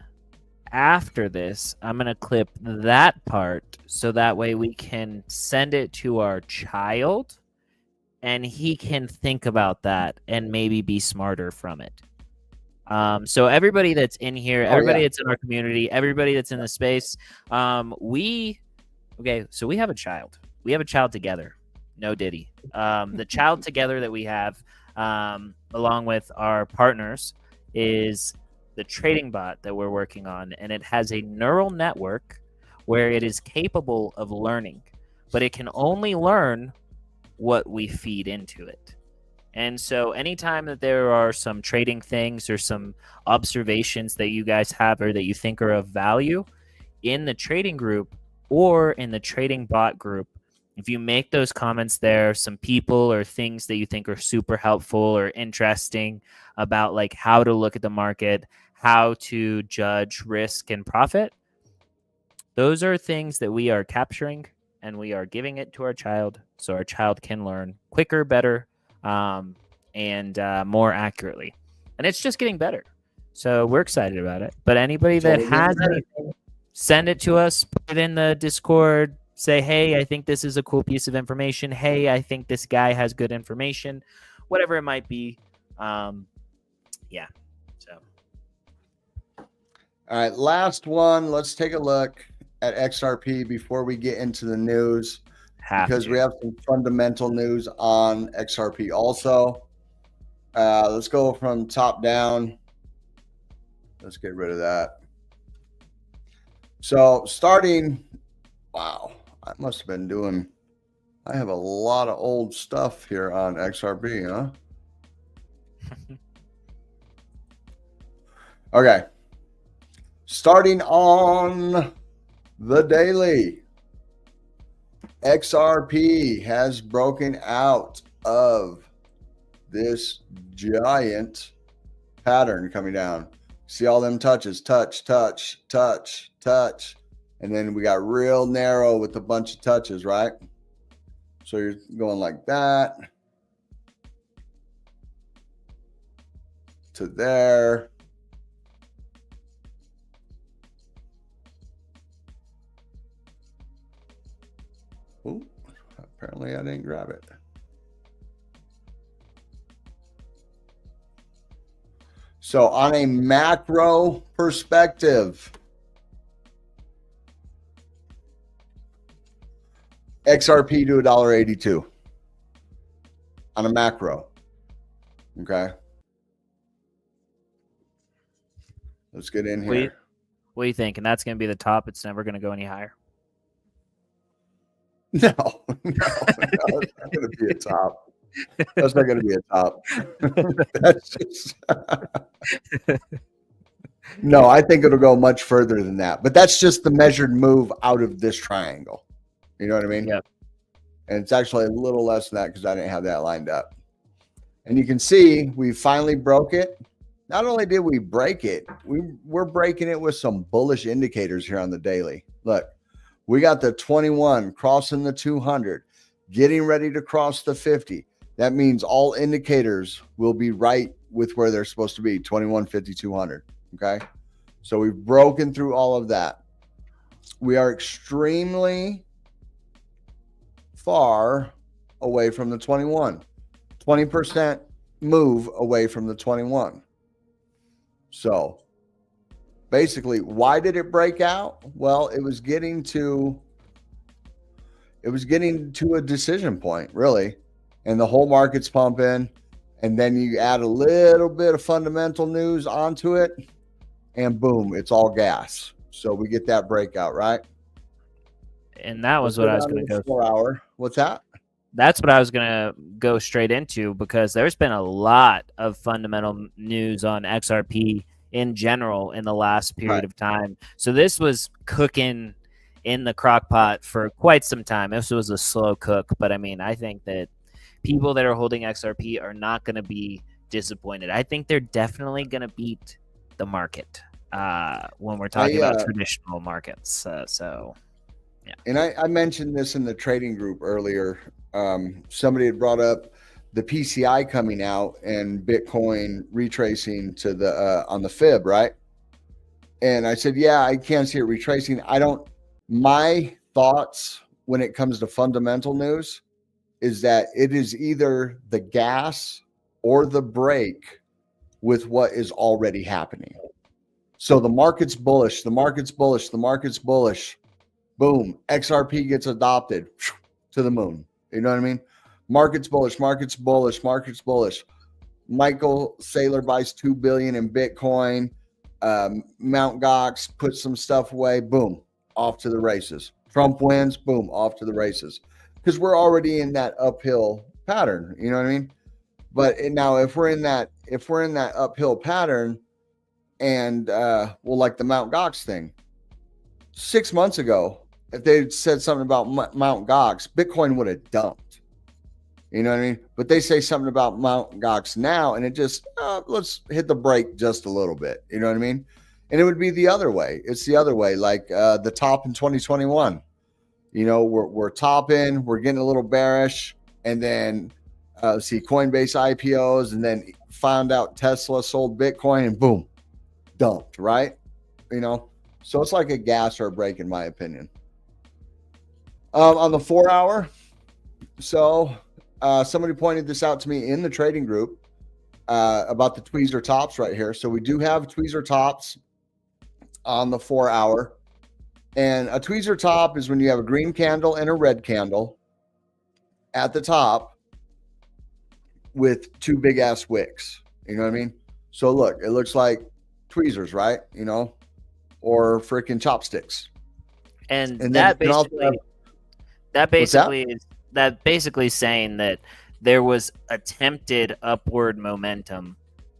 after this, I'm going to clip that part so that way we can send it to our child and he can think about that and maybe be smarter from it. So everybody that's in here, everybody that's in our community, everybody that's in the space, so we have a child. We have a child together. No Diddy. The child together that we have, along with our partners, is the trading bot that we're working on, and it has a neural network where it is capable of learning, but it can only learn what we feed into it. And so anytime that there are some trading things or some observations that you guys have or that you think are of value in the trading group or in the trading bot group, if you make those comments there, some people or things that you think are super helpful or interesting about like how to look at the market, how to judge risk and profit, those are things that we are capturing and we are giving it to our child so our child can learn quicker, better, and more accurately. And it's just getting better. So we're excited about it. But anybody that has anything, send it to us, put it in the Discord, say, hey, I think this is a cool piece of information. Hey, I think this guy has good information, whatever it might be. Yeah. So. All right. Last one. Let's take a look at XRP before we get into the news. Because we have some fundamental news on XRP also. Let's go from top down. Let's get rid of that. So starting, wow, I must have been doing, I have a lot of old stuff here on XRP, huh? Okay. Starting on the daily. XRP has broken out of this giant pattern coming down. See all them touches, touch, touch, touch, touch. And then we got real narrow with a bunch of touches, right? So you're going like that to there. Ooh, apparently I didn't grab it. So on a macro perspective, XRP to $1.82 on a macro. Okay. Let's get in here. What do you think? And that's going to be the top. It's never going to go any higher. No, it's not going to be a top. That's not going to be a top. That's just no, I think it'll go much further than that. But that's just the measured move out of this triangle. You know what I mean? Yeah. And it's actually a little less than that because I didn't have that lined up. And you can see we finally broke it. Not only did we break it, we're breaking it with some bullish indicators here on the daily. Look. We got the 21 crossing the 200, getting ready to cross the 50. That means all indicators will be right with where they're supposed to be, 2150, 200. Okay. So we've broken through all of that. We are extremely far away from the 21, 20% move away from the 21. So basically, why did it break out? Well, it was getting to a decision point, really. And the whole market's pumping. And then you add a little bit of fundamental news onto it, and boom, it's all gas. So we get that breakout, right? And that was what I was going to go 4 hour. What's that? That's what I was going to go straight into, because there's been a lot of fundamental news on XRP in general in the last period of time. So this was cooking in the crock pot for quite some time. This was a slow cook, but I mean, I think that people that are holding XRP are not going to be disappointed. I think they're definitely going to beat the market when we're talking about traditional markets. So, yeah. And I mentioned this in the trading group earlier. Somebody had brought up the PCI coming out and Bitcoin retracing to the on the fib, right? And I said, yeah, I can see it retracing. My thoughts when it comes to fundamental news is that it is either the gas or the break with what is already happening. So the market's bullish, the market's bullish, the market's bullish. Boom, XRP gets adopted to the moon. You know what I mean? Market's bullish, market's bullish, market's bullish. Michael Saylor buys 2 billion in Bitcoin. Mt. Gox puts some stuff away. Boom, off to the races. Trump wins. Boom, off to the races. Because we're already in that uphill pattern. You know what I mean? But now, if we're in that uphill pattern, and like the Mt. Gox thing, 6 months ago, if they had said something about Mt. Gox, Bitcoin would have dumped. You know what I mean? But they say something about Mt. Gox now, and it just, let's hit the brake just a little bit. You know what I mean? And it would be the other way. It's the other way, like the top in 2021. You know, we're topping, we're getting a little bearish, and then see Coinbase IPOs, and then found out Tesla sold Bitcoin, and boom, dumped, right? You know, so it's like a gas or a break, in my opinion. On the 4 hour, so somebody pointed this out to me in the trading group about the tweezer tops right here. So we do have tweezer tops on the 4 hour. And a tweezer top is when you have a green candle and a red candle at the top with two big ass wicks. You know what I mean? So look, it looks like tweezers, right? You know, or freaking chopsticks. And that basically is saying that there was attempted upward momentum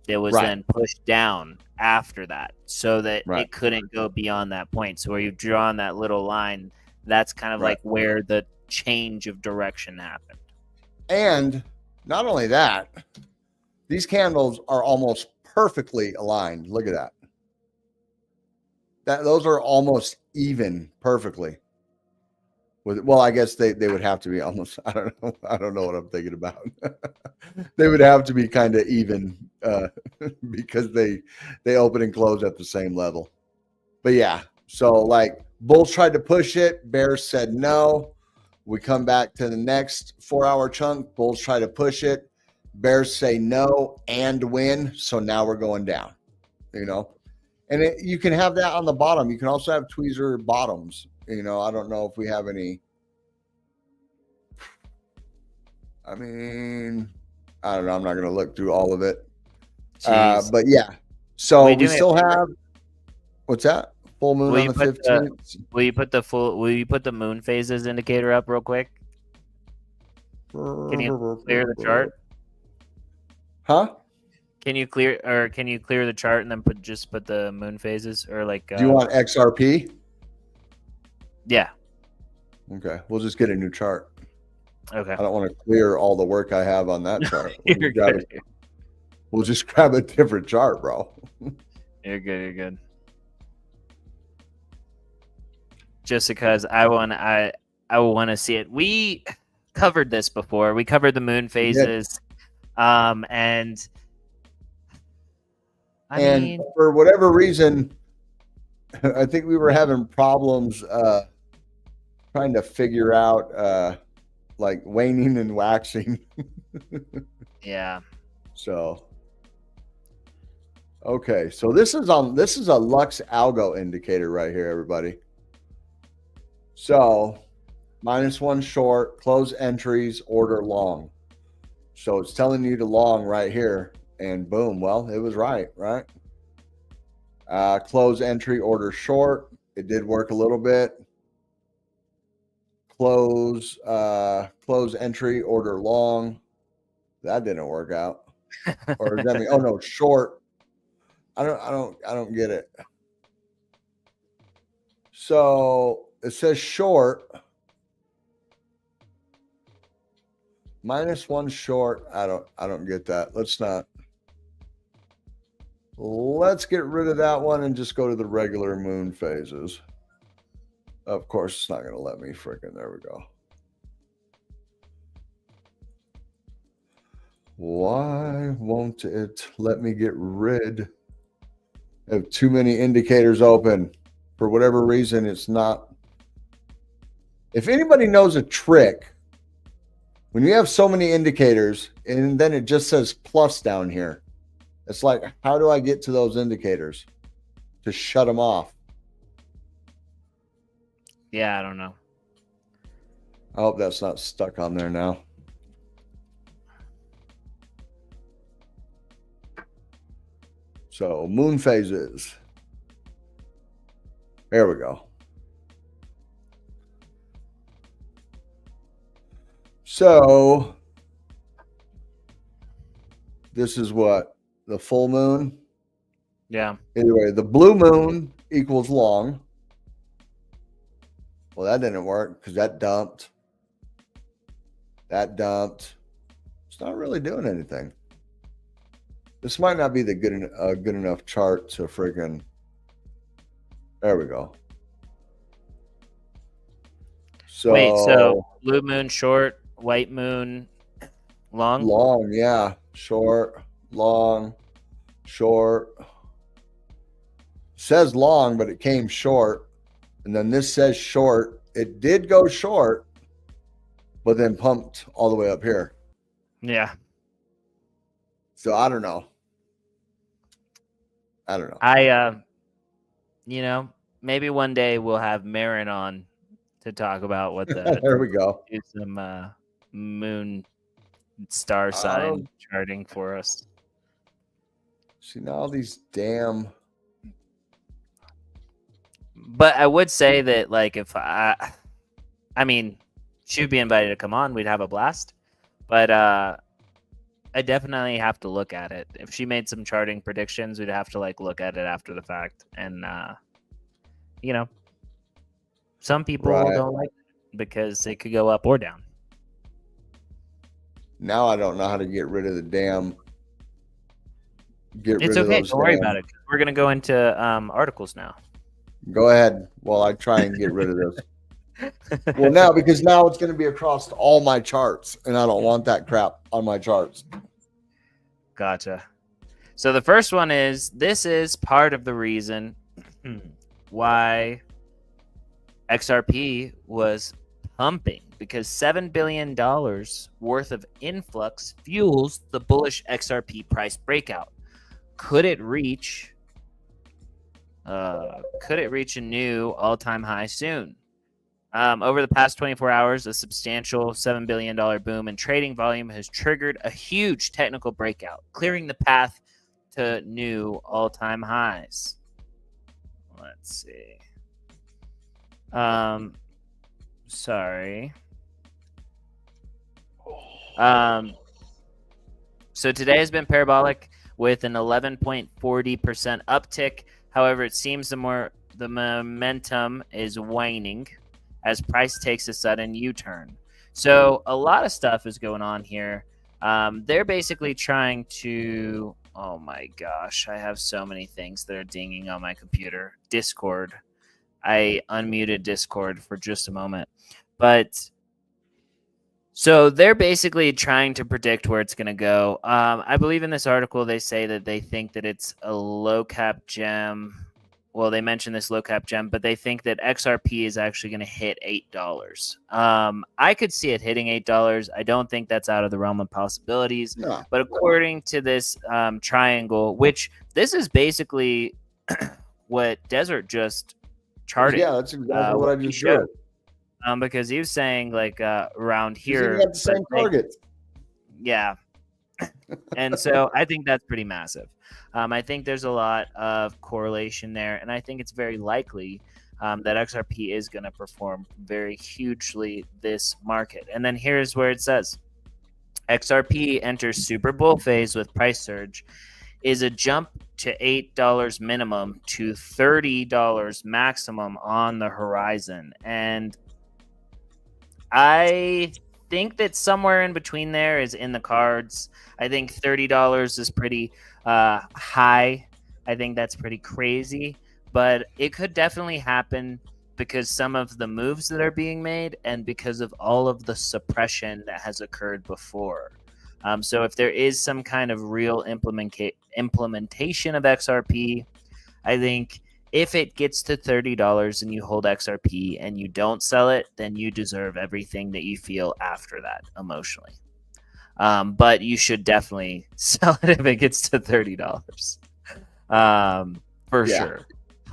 that was then pushed down after that, so that it couldn't go beyond that point. So where you've drawn that little line, that's kind of like where the change of direction happened. And not only that, these candles are almost perfectly aligned. Look at that. Those are almost even perfectly. Well, I guess they would have to be almost, I don't know what I'm thinking about. They would have to be kind of even because they open and close at the same level. But yeah, so like bulls tried to push it, bears said no. We come back to the next 4 hour chunk, bulls try to push it, bears say no and win. So now we're going down, you know. And you can have that on the bottom. You can also have tweezer bottoms. You know, I don't know if we have any. I mean, I don't know. I'm not going to look through all of it. But yeah. So we still have. What's that? Full moon on the 15th. Will you put the moon phases indicator up real quick? Can you clear the chart? Huh? Can you clear the chart and then put the moon phases, or like? Do you want XRP? Yeah. Okay, we'll just get a new chart. Okay. I don't want to clear all the work I have on that chart. We'll just grab a different chart, bro. You're good. Just because I want to see it. covered this before. We covered the moon phases, and I mean, for whatever reason, I think we were having problems trying to figure out like waning and waxing. yeah. So, okay, so this is a Lux Algo indicator right here, everybody. So, -1 short, close entries, order long. So it's telling you to long right here, and boom, well, it was right? Close entry, order short. It did work a little bit. Close entry, order long. That didn't work out. Or does that mean? Oh no, short. I don't get it. So it says short. -1 short. I don't get that. Let's get rid of that one and just go to the regular moon phases. Of course, it's not going to let me freaking. There we go. Why won't it let me get rid of too many indicators open? For whatever reason, it's not. If anybody knows a trick, when you have so many indicators and then it just says plus down here, it's like, how do I get to those indicators to shut them off? Yeah, I don't know. I hope that's not stuck on there now. So moon phases. There we go. So this is what? The full moon? Yeah. Anyway, the blue moon equals long. Well, that didn't work because that dumped. That dumped. It's not really doing anything. This might not be the good enough chart to freaking. There we go. So wait, so blue moon short, white moon long? Long, yeah. Short, long, short. Says long, but it came short. And then this says short. It did go short, but then pumped all the way up here. Yeah. So I don't know. Maybe one day we'll have Marin on to talk about what the there we go. Do some moon star sign charting for us. See, now all these damn. But I would say that, like, if she'd be invited to come on, we'd have a blast. But I definitely have to look at it. If she made some charting predictions, we'd have to look at it after the fact. And some people don't like it because it could go up or down. Now I don't know how to get rid of the damn. It's okay. Don't worry about it. We're gonna go into articles now. Go ahead while I try and get rid of this. Well, because now it's going to be across all my charts, and I don't want that crap on my charts. Gotcha. So the first one is, this is part of the reason why XRP was pumping, because $7 billion worth of influx fuels the bullish XRP price breakout. Could it reach a new all-time high soon? Over the past 24 hours, a substantial $7 billion boom in trading volume has triggered a huge technical breakout, clearing the path to new all-time highs. Let's see. Sorry. So today has been parabolic with an 11.40% uptick. However, it seems the momentum is waning as price takes a sudden U-turn. So a lot of stuff is going on here. They're basically trying to... Oh my gosh, I have so many things that are dinging on my computer. Discord. I unmuted Discord for just a moment. But So they're basically trying to predict where it's going to go. I believe in this article they say that they think that it's a low cap gem. Well, they mentioned this low cap gem, but they think that XRP is actually going to hit $8. I could see it hitting $8. I don't think that's out of the realm of possibilities. No. But according to this triangle, which this is basically what Desert just charted. Yeah, that's exactly what I just showed. Because he was saying like around Here, here, got the same target. Yeah. And so I think that's pretty massive. I think there's a lot of correlation there, and I think it's very likely that XRP is going to perform very hugely this market. And then here's where it says XRP enters super bull phase with price surge, is a jump to $8 minimum to $30 maximum on the horizon. And I think that somewhere in between there is in the cards. I think $30 is pretty high. I think that's pretty crazy, but it could definitely happen because some of the moves that are being made and because of all of the suppression that has occurred before. So if there is some kind of real implementation of XRP, I think if it gets to $30 and you hold XRP and you don't sell it, then you deserve everything that you feel after that emotionally. But you should definitely sell it if it gets to $30. For sure.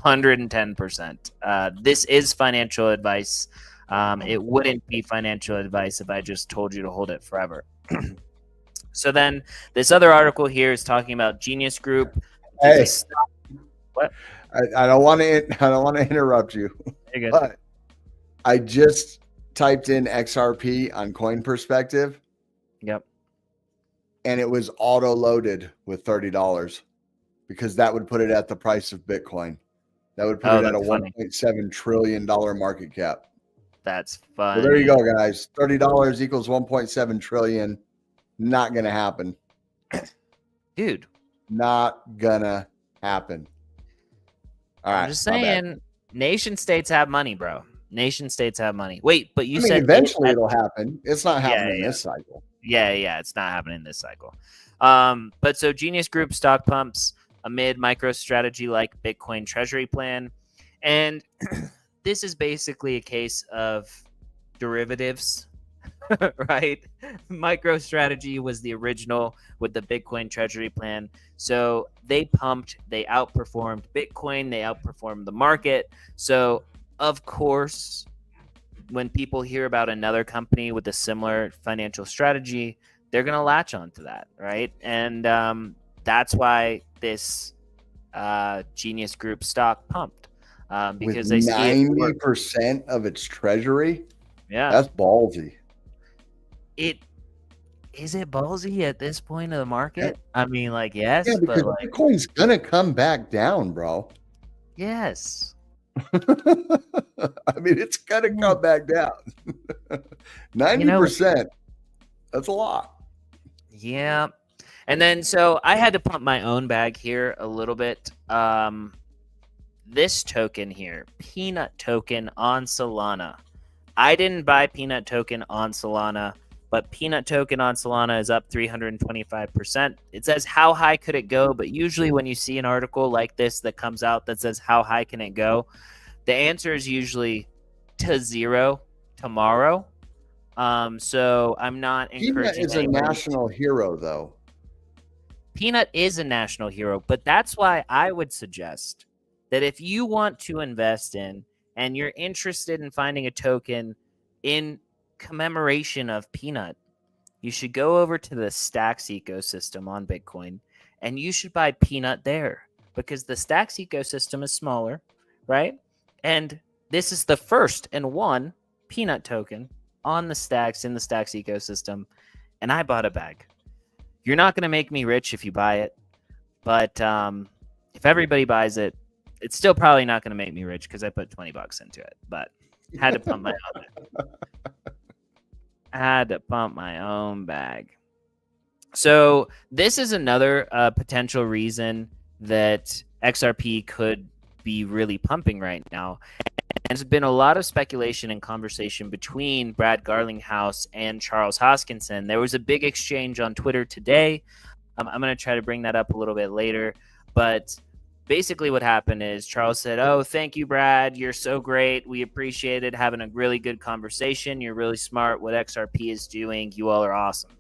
110%. This is financial advice. It wouldn't be financial advice if I just told you to hold it forever. So then this other article here is talking about Genius Group. Hey, what? I don't want to interrupt you, but I just typed in XRP on Coin Perspective. Yep. And it was auto loaded with $30 because that would put it at the price of Bitcoin. That would put it at a $1.7 trillion market cap. That's fun. So there you go, guys. $30 equals 1.7 trillion. Not gonna happen, dude. Not gonna happen. All right. I'm just saying, nation states have money, bro. Nation states have money. Wait, but you said eventually it'll happen. It's not happening in this cycle. Yeah, it's not happening in this cycle. But so Genius Group stock pumps amid MicroStrategy like Bitcoin treasury plan. And this is basically a case of derivatives, right? MicroStrategy was the original with the Bitcoin treasury plan. So they pumped, they outperformed Bitcoin, they outperformed the market. So of course, when people hear about another company with a similar financial strategy, they're going to latch onto that, right? And that's why this Genius Group stock pumped because with they 90% of its treasury. Yeah, that's ballsy. Is it ballsy at this point of the market? I mean, like, yes, yeah, because but like, Bitcoin's gonna come back down, bro. Yes. I mean, it's gonna come back down. 90%. That's a lot. Yeah. And then so I had to pump my own bag here a little bit. This token here, Peanut token on Solana. I didn't buy Peanut token on Solana, but Peanut token on Solana is up 325%. It says how high could it go, but usually when you see an article like this that comes out that says how high can it go, the answer is usually to zero tomorrow. So I'm not encouraging. Peanut is a national hero, though. Peanut is a national hero, but that's why I would suggest that if you want to invest in and you're interested in finding a token in commemoration of Peanut, you should go over to the Stacks ecosystem on Bitcoin and you should buy Peanut there because the Stacks ecosystem is smaller, right? And this is the first and one Peanut token on the Stacks in the Stacks ecosystem. And I bought a bag. You're not going to make me rich if you buy it, but if everybody buys it, it's still probably not going to make me rich because I put $20 into it, but I had to pump my own bag. I had to pump my own bag. So this is another potential reason that XRP could be really pumping right now. there's been a lot of speculation and conversation between Brad Garlinghouse and Charles Hoskinson. There was a big exchange on Twitter today. I'm going to try to bring that up a little bit later. But basically what happened is Charles said, "Oh, thank you, Brad. You're so great. We appreciated having a really good conversation. You're really smart. What XRP is doing, you all are awesome.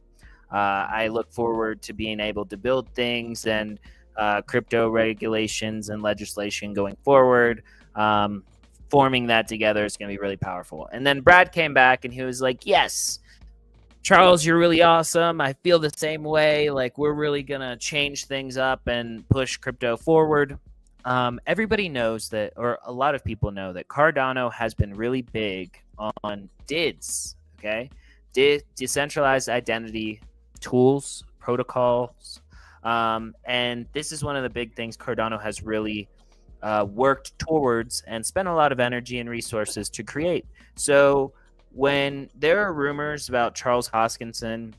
I look forward to being able to build things and crypto regulations and legislation going forward. Forming that together is going to be really powerful." And then Brad came back and he was like, "Yes, Charles, you're really awesome. I feel the same way. Like, we're really going to change things up and push crypto forward." Everybody knows that, or a lot of people know that Cardano has been really big on DIDs, okay? Decentralized identity tools, protocols. And this is one of the big things Cardano has really worked towards and spent a lot of energy and resources to create. So when there are rumors about Charles Hoskinson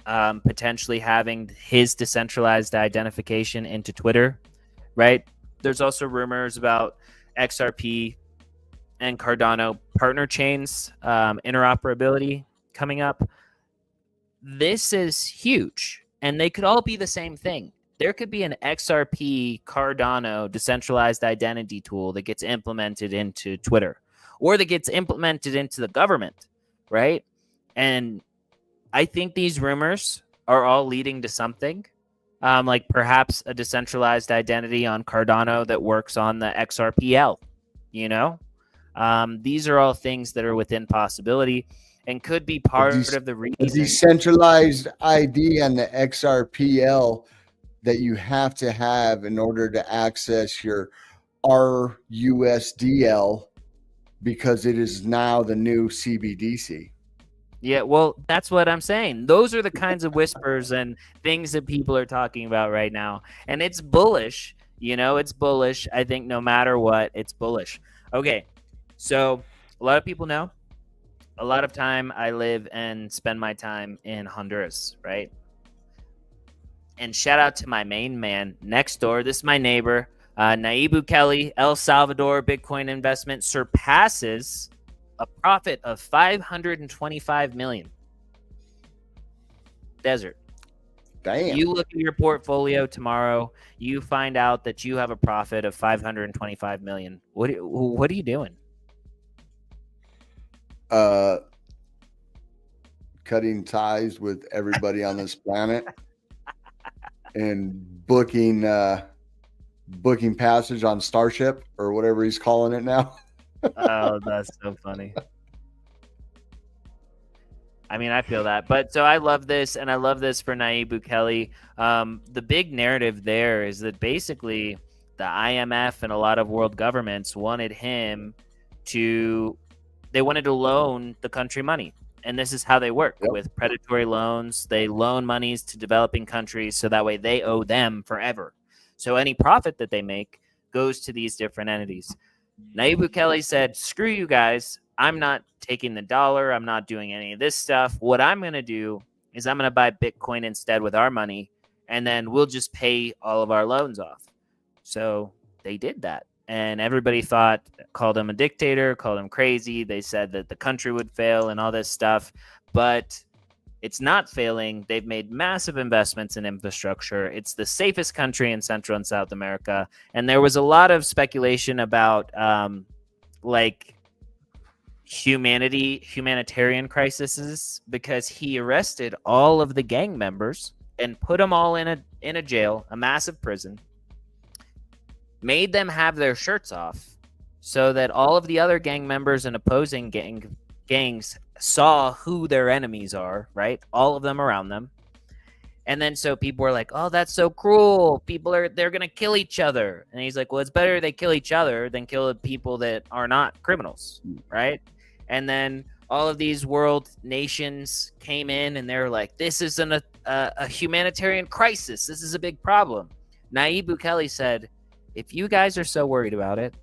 potentially having his decentralized identification into Twitter, right? There's also rumors about XRP and Cardano partner chains, interoperability coming up. This is huge, and they could all be the same thing. There could be an XRP Cardano decentralized identity tool that gets implemented into Twitter, or that gets implemented into the government, right? And I think these rumors are all leading to something, like perhaps a decentralized identity on Cardano that works on the XRPL, you know? These are all things that are within possibility and could be part of the reason. The decentralized ID on the XRPL that you have to have in order to access your RUSDL, because it is now the new CBDC. Yeah, well, that's what I'm saying. Those are the kinds of whispers and things that people are talking about right now. And it's bullish. You know, it's bullish. I think no matter what, it's bullish. Okay, so a lot of people know, a lot of time I live and spend my time in Honduras, right? And shout out to my main man next door. This is my neighbor, Nayib Bukele. El Salvador Bitcoin investment surpasses a profit of 525 million. Desert. Damn. You look at your portfolio tomorrow, you find out that you have a profit of 525 million. What are you doing? Cutting ties with everybody on this planet and booking passage on Starship or whatever he's calling it now. Oh, that's so funny. I mean, I feel that. But so I love this, and I love this for Nayib Bukele. The big narrative there is that basically the IMF and a lot of world governments wanted him to, they wanted to loan the country money. And this is how they work with predatory loans. They loan monies to developing countries so that way they owe them forever. So any profit that they make goes to these different entities. Nayib Bukele said, "Screw you guys. I'm not taking the dollar. I'm not doing any of this stuff. What I'm going to do is I'm going to buy Bitcoin instead with our money, and then we'll just pay all of our loans off." So they did that. And everybody called him a dictator, called him crazy. They said that the country would fail and all this stuff. But it's not failing. They've made massive investments in infrastructure. It's the safest country in Central and South America. And there was a lot of speculation about like humanitarian crises, because he arrested all of the gang members and put them all in a jail, a massive prison, made them have their shirts off so that all of the other gang members and opposing gangs saw who their enemies are, right? All of them around them. And then so people were like, "Oh, that's so cruel. They're going to kill each other." And he's like, "Well, it's better they kill each other than kill the people that are not criminals," right? And then all of these world nations came in and they're like, "This is a humanitarian crisis. This is a big problem." Nayib Bukele said, "If you guys are so worried about it,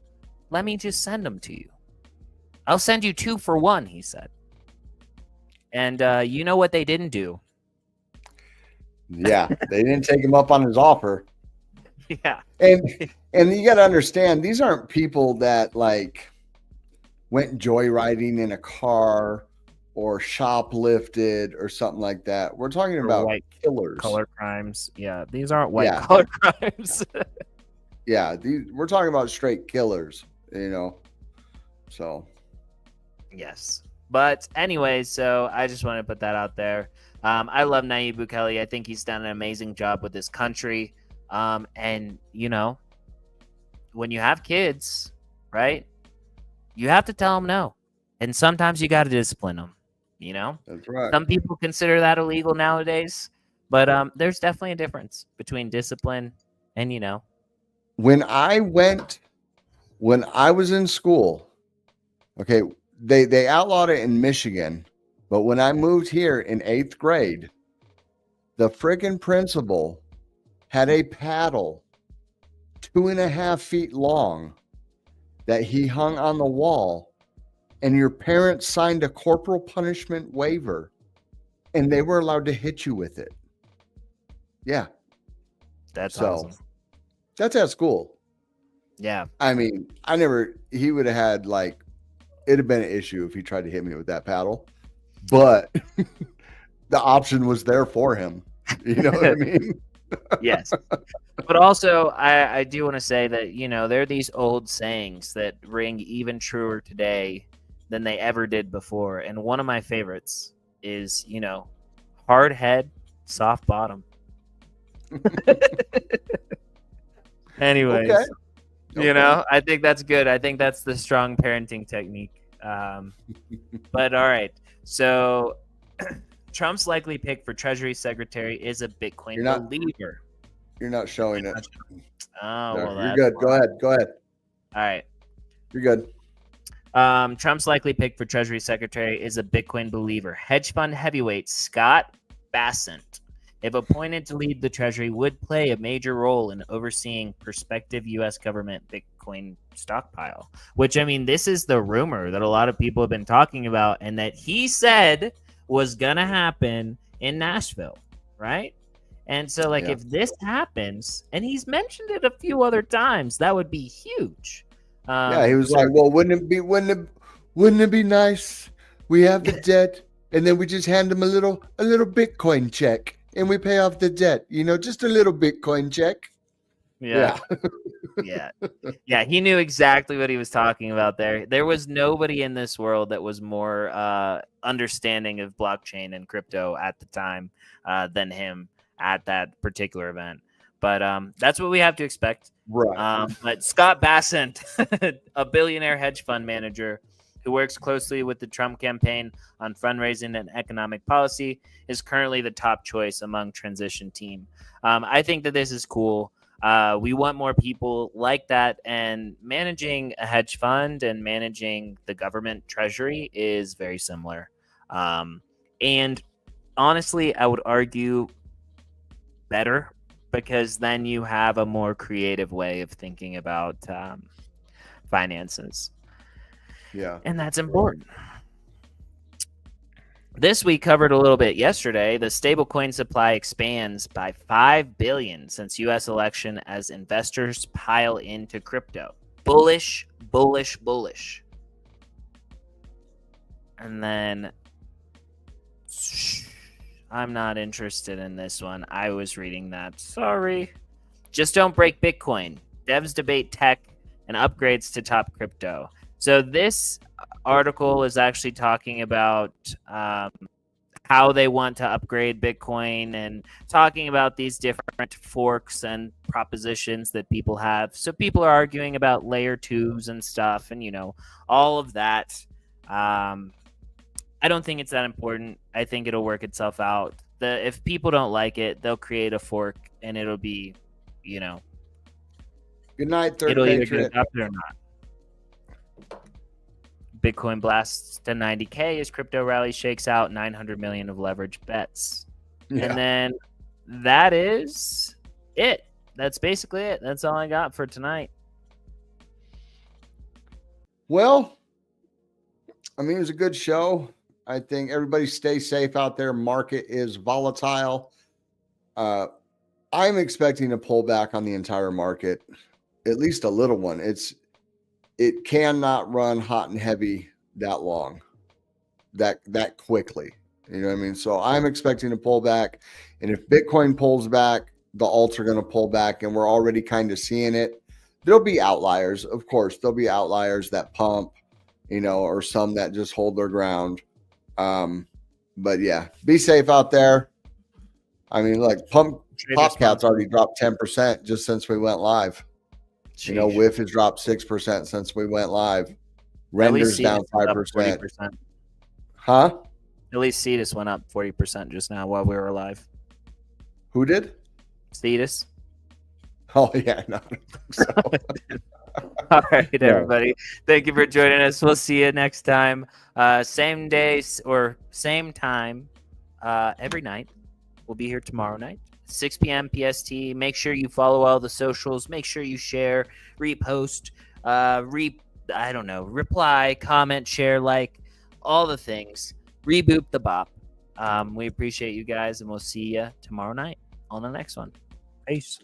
let me just send them to you. I'll send you 2 for 1, he said. And you know what they didn't do? Yeah, they didn't take him up on his offer. Yeah. And you got to understand, these aren't people that like went joyriding in a car or shoplifted or something like that. We're talking about white killers. collar crimes. Yeah, these aren't white Yeah. collar crimes. Yeah, we're talking about straight killers, you know. So, yes. But anyway, so I just want to put that out there. I love Nayib Bukele. I think he's done an amazing job with this country. And, you know, when you have kids, right, you have to tell them no. And sometimes you got to discipline them, you know? that's right. Some people consider that illegal nowadays. But there's definitely a difference between discipline and, you know. When I was in school, okay, they outlawed it in Michigan, but when I moved here in 8th grade, the friggin' principal had a paddle 2.5 feet long that he hung on the wall, and your parents signed a corporal punishment waiver, and they were allowed to hit you with it. Yeah. That's awesome. That's at school. Yeah. I mean, he would have had like, it'd have been an issue if he tried to hit me with that paddle, but the option was there for him. You know what I mean? Yes. But also, I do want to say that, you know, there are these old sayings that ring even truer today than they ever did before. And one of my favorites is, you know, hard head, soft bottom. Anyways, Okay. you know, I think that's good. I think that's the strong parenting technique. But all right. So Trump's likely pick for Treasury Secretary is a Bitcoin believer. You're not showing it. Oh, No, well, you're good. Go ahead. All right. You're good. Trump's likely pick for Treasury Secretary is a Bitcoin believer. Hedge fund heavyweight Scott Bassent, if appointed to lead the Treasury, would play a major role in overseeing prospective U.S. government Bitcoin stockpile. Which, I mean, this is the rumor that a lot of people have been talking about and that he said was going to happen in Nashville, right? And so, like, if this happens, and he's mentioned it a few other times, that would be huge. Yeah, he was like, "Well, wouldn't it be nice? We have the debt, and then we just hand him a little Bitcoin check, and we pay off the debt. You know, just a little Bitcoin check." Yeah. Yeah. He knew exactly what he was talking about there. There was nobody in this world that was more understanding of blockchain and crypto at the time than him at that particular event. But that's what we have to expect. Right. But Scott Bassent, a billionaire hedge fund manager who works closely with the Trump campaign on fundraising and economic policy, is currently the top choice among transition team. I think that this is cool. We want more people like that, and managing a hedge fund and managing the government treasury is very similar. And honestly, I would argue better, because then you have a more creative way of thinking about finances. Yeah. And that's important. This we covered a little bit yesterday. The stablecoin supply expands by 5 billion since U.S. election as investors pile into crypto. Bullish, bullish, bullish. And then I'm not interested in this one. I was reading that. Sorry. Just don't break Bitcoin. Devs debate tech and upgrades to top crypto. So this article is actually talking about how they want to upgrade Bitcoin and talking about these different forks and propositions that people have. So people are arguing about layer 2s and stuff and, you know, all of that. I don't think it's that important. I think it'll work itself out. If people don't like it, they'll create a fork and it'll be, you know. Good night, Third It'll Patriot. either get adopted or not. Bitcoin blasts to 90K as crypto rally shakes out 900 million of leverage bets. Yeah. And then that is it. That's basically it. That's all I got for tonight. Well, I mean, it was a good show. I think everybody stay safe out there. Market is volatile. I'm expecting a pullback on the entire market, at least a little one. it cannot run hot and heavy that long, that quickly. You know what I mean? So I'm expecting a pullback, and if Bitcoin pulls back, the alts are going to pull back, and we're already kind of seeing it. There'll be outliers, of course. There'll be outliers that pump, or some that just hold their ground. But yeah, be safe out there. I mean, look, PopCat's already dropped 10% just since we went live. Sheesh. WIF has dropped 6% since we went live. Render's down 5%. Huh? At least Cetus went up 40% just now while we were live. Who did? Cetus. Oh, yeah. No, so. All right, everybody. Thank you for joining us. We'll see you next time. Same day or same time every night. We'll be here tomorrow night, 6 p.m. PST. Make sure you follow all the socials. Make sure you share, repost, reply, comment, share, like, all the things. Reboot the bop. We appreciate you guys, and we'll see you tomorrow night on the next one. Peace.